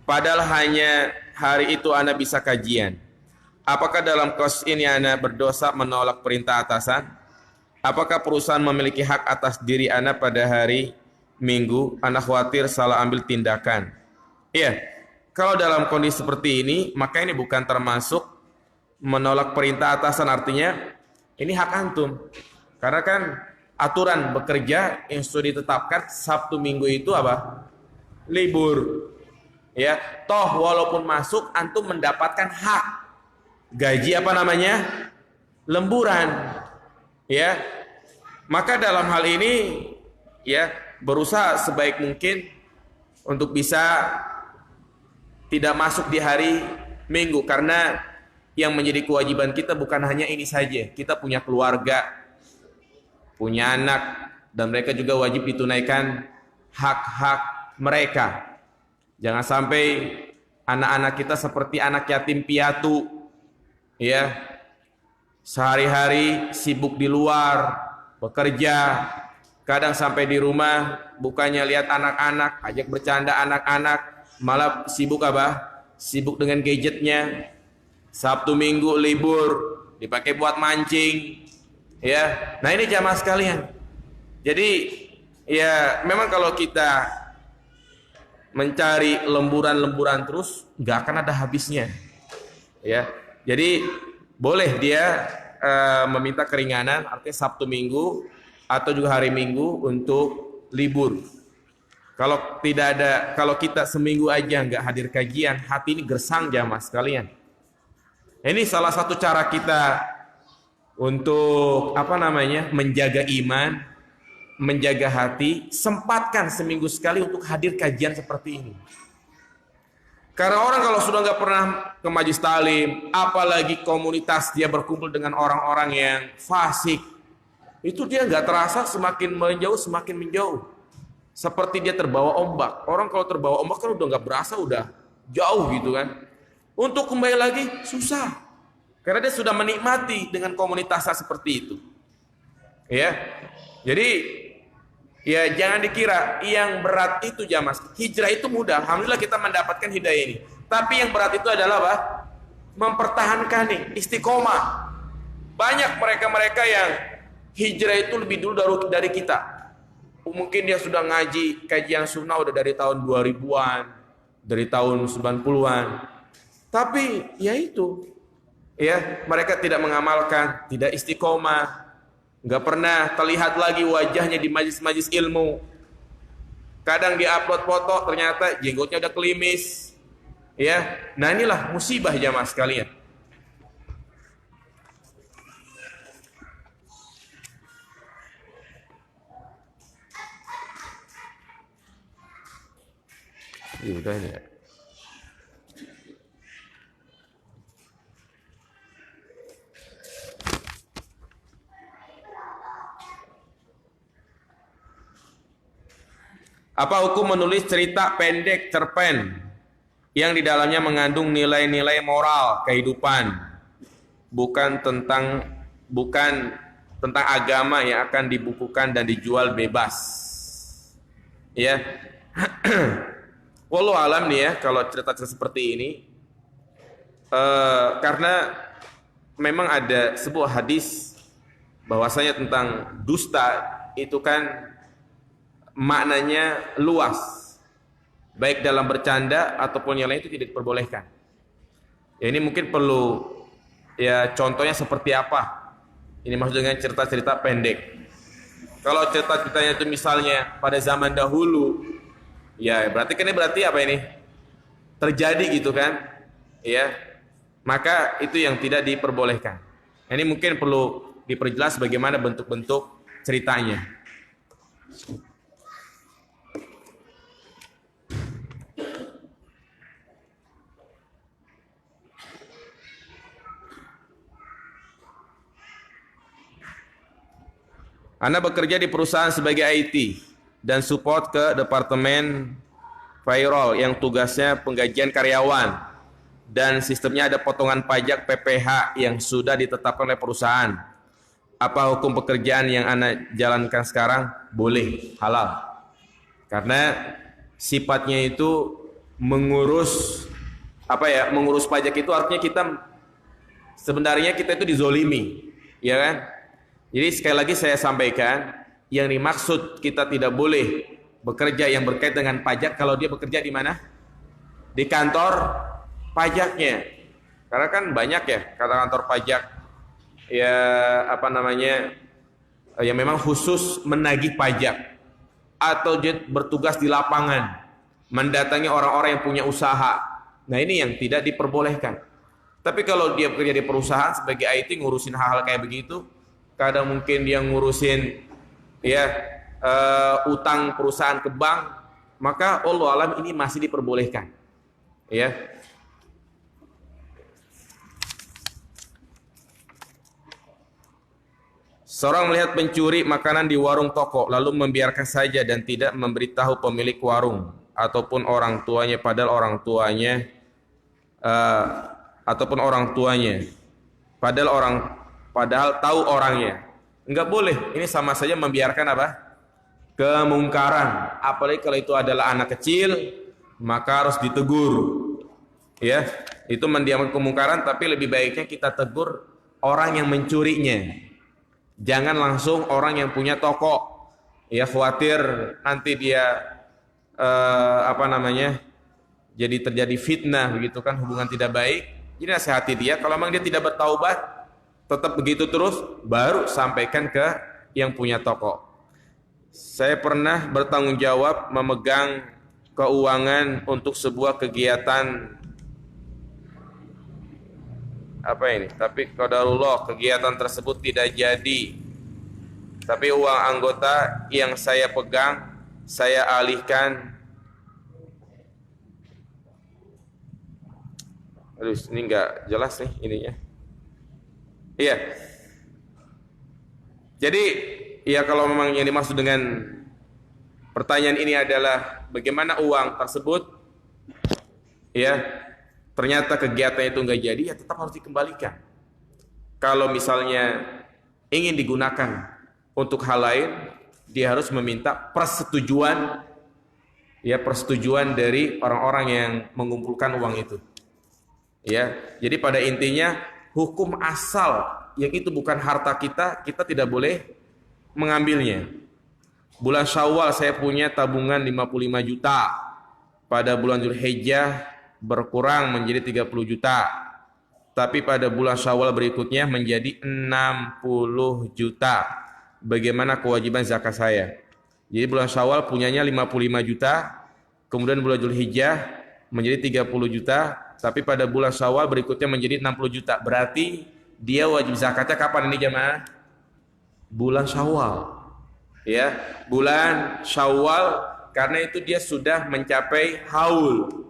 Padahal hanya hari itu Anda bisa kajian. Apakah dalam kasus ini Anda berdosa menolak perintah atasan? Apakah perusahaan memiliki hak atas diri Anda pada hari Minggu? Anda khawatir salah ambil tindakan. Iya. Kalau dalam kondisi seperti ini, maka ini bukan termasuk menolak perintah atasan, artinya ini hak antum. Karena kan aturan bekerja yang sudah ditetapkan Sabtu Minggu itu apa? Libur. Ya, toh walaupun masuk antum mendapatkan hak gaji apa namanya? Lemburan. Ya. Maka dalam hal ini ya, berusaha sebaik mungkin untuk bisa tidak masuk di hari Minggu, karena yang menjadi kewajiban kita bukan hanya ini saja. Kita punya keluarga, punya anak, dan mereka juga wajib ditunaikan hak-hak mereka. Jangan sampai anak-anak kita seperti anak yatim piatu, ya, sehari-hari sibuk di luar, bekerja, kadang sampai di rumah bukannya lihat anak-anak, ajak bercanda anak-anak, malah sibuk apa? Sibuk dengan gadgetnya. Sabtu Minggu libur dipakai buat mancing. Ya. Nah, ini jamaah sekalian. Jadi ya memang kalau kita mencari lemburan-lemburan terus nggak akan ada habisnya. Ya. Jadi boleh dia meminta keringanan, artinya Sabtu Minggu atau juga hari Minggu untuk libur. Kalau tidak ada, kalau kita seminggu aja nggak hadir kajian, hati ini gersang jamaah sekalian. Ini salah satu cara kita untuk menjaga iman, menjaga hati. Sempatkan seminggu sekali untuk hadir kajian seperti ini. Karena orang kalau sudah nggak pernah ke majelis talim, apalagi komunitas dia berkumpul dengan orang-orang yang fasik, itu dia nggak terasa semakin menjauh, semakin menjauh. Seperti dia terbawa ombak. Orang kalau terbawa ombak kan udah nggak berasa, udah jauh gitu kan. Untuk kembali lagi susah. Karena dia sudah menikmati dengan komunitasnya seperti itu. Ya. Jadi ya jangan dikira yang berat itu jamaah. Hijrah itu mudah. Alhamdulillah kita mendapatkan hidayah ini. Tapi yang berat itu adalah apa? Mempertahankan nih, istiqomah. Banyak mereka-mereka yang hijrah itu lebih dulu dari kita. Mungkin dia sudah ngaji kajian sunnah udah dari tahun 2000-an, dari tahun 90-an. Tapi ya itu, ya mereka tidak mengamalkan, tidak istiqomah, nggak pernah terlihat lagi wajahnya di majlis-majlis ilmu. Kadang dia upload foto, ternyata jenggotnya udah kelimis. Ya, nah inilah musibah jamaah sekalian. Udah ini ya. Apa hukum menulis cerita pendek cerpen yang di dalamnya mengandung nilai-nilai moral kehidupan, bukan tentang bukan tentang agama yang akan dibukukan dan dijual bebas. Ya. Wallahu alam nih ya kalau cerita-cerita seperti ini. Karena memang ada sebuah hadis bahwasanya tentang dusta itu kan maknanya luas, baik dalam bercanda ataupun yang lain itu tidak diperbolehkan. Ya, ini mungkin perlu ya contohnya seperti apa. Ini maksud dengan cerita-cerita pendek. Kalau cerita-ceritanya itu misalnya pada zaman dahulu, ya berarti kan ini berarti apa ini? Terjadi gitu kan? Ya. Maka itu yang tidak diperbolehkan. Ini mungkin perlu diperjelas bagaimana bentuk-bentuk ceritanya. Anda bekerja di perusahaan sebagai IT dan support ke departemen payroll yang tugasnya penggajian karyawan. Dan sistemnya ada potongan pajak PPh yang sudah ditetapkan oleh perusahaan. Apa hukum pekerjaan yang Anda jalankan sekarang? Boleh, halal. Karena sifatnya itu mengurus mengurus pajak itu artinya sebenarnya kita itu dizolimi, ya kan? Jadi sekali lagi saya sampaikan, yang dimaksud kita tidak boleh bekerja yang berkait dengan pajak kalau dia bekerja di mana? Di kantor pajaknya. Karena kan banyak ya kantor pajak ya yang memang khusus menagih pajak atau dia bertugas di lapangan mendatangi orang-orang yang punya usaha. Nah, ini yang tidak diperbolehkan. Tapi kalau dia bekerja di perusahaan sebagai IT ngurusin hal-hal kayak begitu, kadang mungkin dia ngurusin utang perusahaan ke bank, maka Allah alam ini masih diperbolehkan. Ya. Seorang melihat pencuri makanan di warung toko lalu membiarkan saja dan tidak memberitahu pemilik warung ataupun orang tuanya padahal tahu orangnya. Enggak boleh. Ini sama saja membiarkan kemungkaran. Apalagi kalau itu adalah anak kecil, maka harus ditegur. Ya, itu mendiamkan kemungkaran, tapi lebih baiknya kita tegur orang yang mencurinya. Jangan langsung orang yang punya toko. Ya, khawatir nanti dia jadi terjadi fitnah begitu kan, hubungan tidak baik. Jadi nasihati dia, kalau memang dia tidak bertaubat, tetap begitu terus, baru sampaikan ke yang punya toko. Saya pernah bertanggung jawab memegang keuangan untuk sebuah kegiatan tapi qadarullah kegiatan tersebut tidak jadi. Tapi uang anggota yang saya pegang saya alihkan. Aduh, ini enggak jelas nih ininya. Iya. Jadi, ya kalau memang yang dimaksud dengan pertanyaan ini adalah bagaimana uang tersebut ternyata kegiatan itu enggak jadi, ya tetap harus dikembalikan. Kalau misalnya ingin digunakan untuk hal lain, dia harus meminta persetujuan dari orang-orang yang mengumpulkan uang itu. Ya, jadi pada intinya hukum asal yang itu bukan harta kita, kita tidak boleh mengambilnya. Bulan Syawal saya punya tabungan 55 juta. Pada bulan Zulhijjah berkurang menjadi 30 juta. Tapi pada bulan Syawal berikutnya menjadi 60 juta. Bagaimana kewajiban zakat saya? Jadi bulan Syawal punyanya 55 juta, kemudian bulan Zulhijjah menjadi 30 juta, tapi pada bulan Syawal berikutnya menjadi 60 juta. Berarti dia wajib zakatnya kapan ini jemaah? Bulan Syawal. Ya, bulan Syawal, karena itu dia sudah mencapai haul.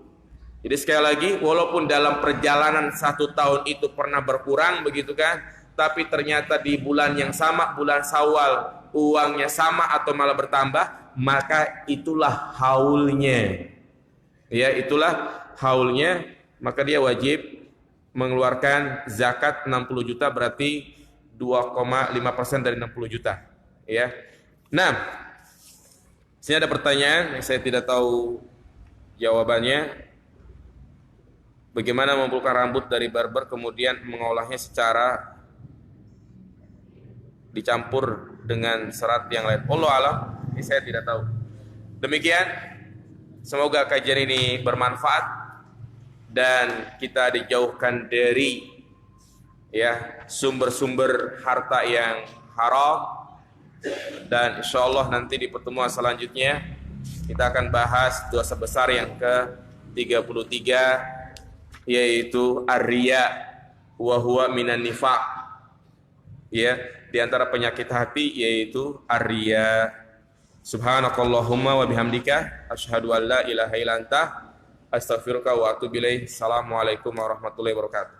Jadi sekali lagi, walaupun dalam perjalanan 1 tahun itu pernah berkurang begitu kan, tapi ternyata di bulan yang sama, bulan Syawal, uangnya sama atau malah bertambah, maka itulah haulnya. Ya, itulah haulnya, maka dia wajib mengeluarkan zakat 60 juta, berarti 2,5% dari 60 juta. Ya. Nah, sini ada pertanyaan yang saya tidak tahu jawabannya. Bagaimana mengumpulkan rambut dari barber kemudian mengolahnya secara dicampur dengan serat yang lain? Wallahu alam, ini saya tidak tahu. Demikian, semoga kajian ini bermanfaat dan kita dijauhkan dari sumber-sumber harta yang haram. Dan insyaallah nanti di pertemuan selanjutnya kita akan bahas dosa besar yang ke-33, yaitu ar-riya wa huwa minan nifaq. Di antara penyakit hati yaitu ar-riya. Subhanakallahumma wa bihamdika asyhadu an la ilaha illa anta astaghfiruka wa atubu ilaik. Assalamualaikum warahmatullahi wabarakatuh.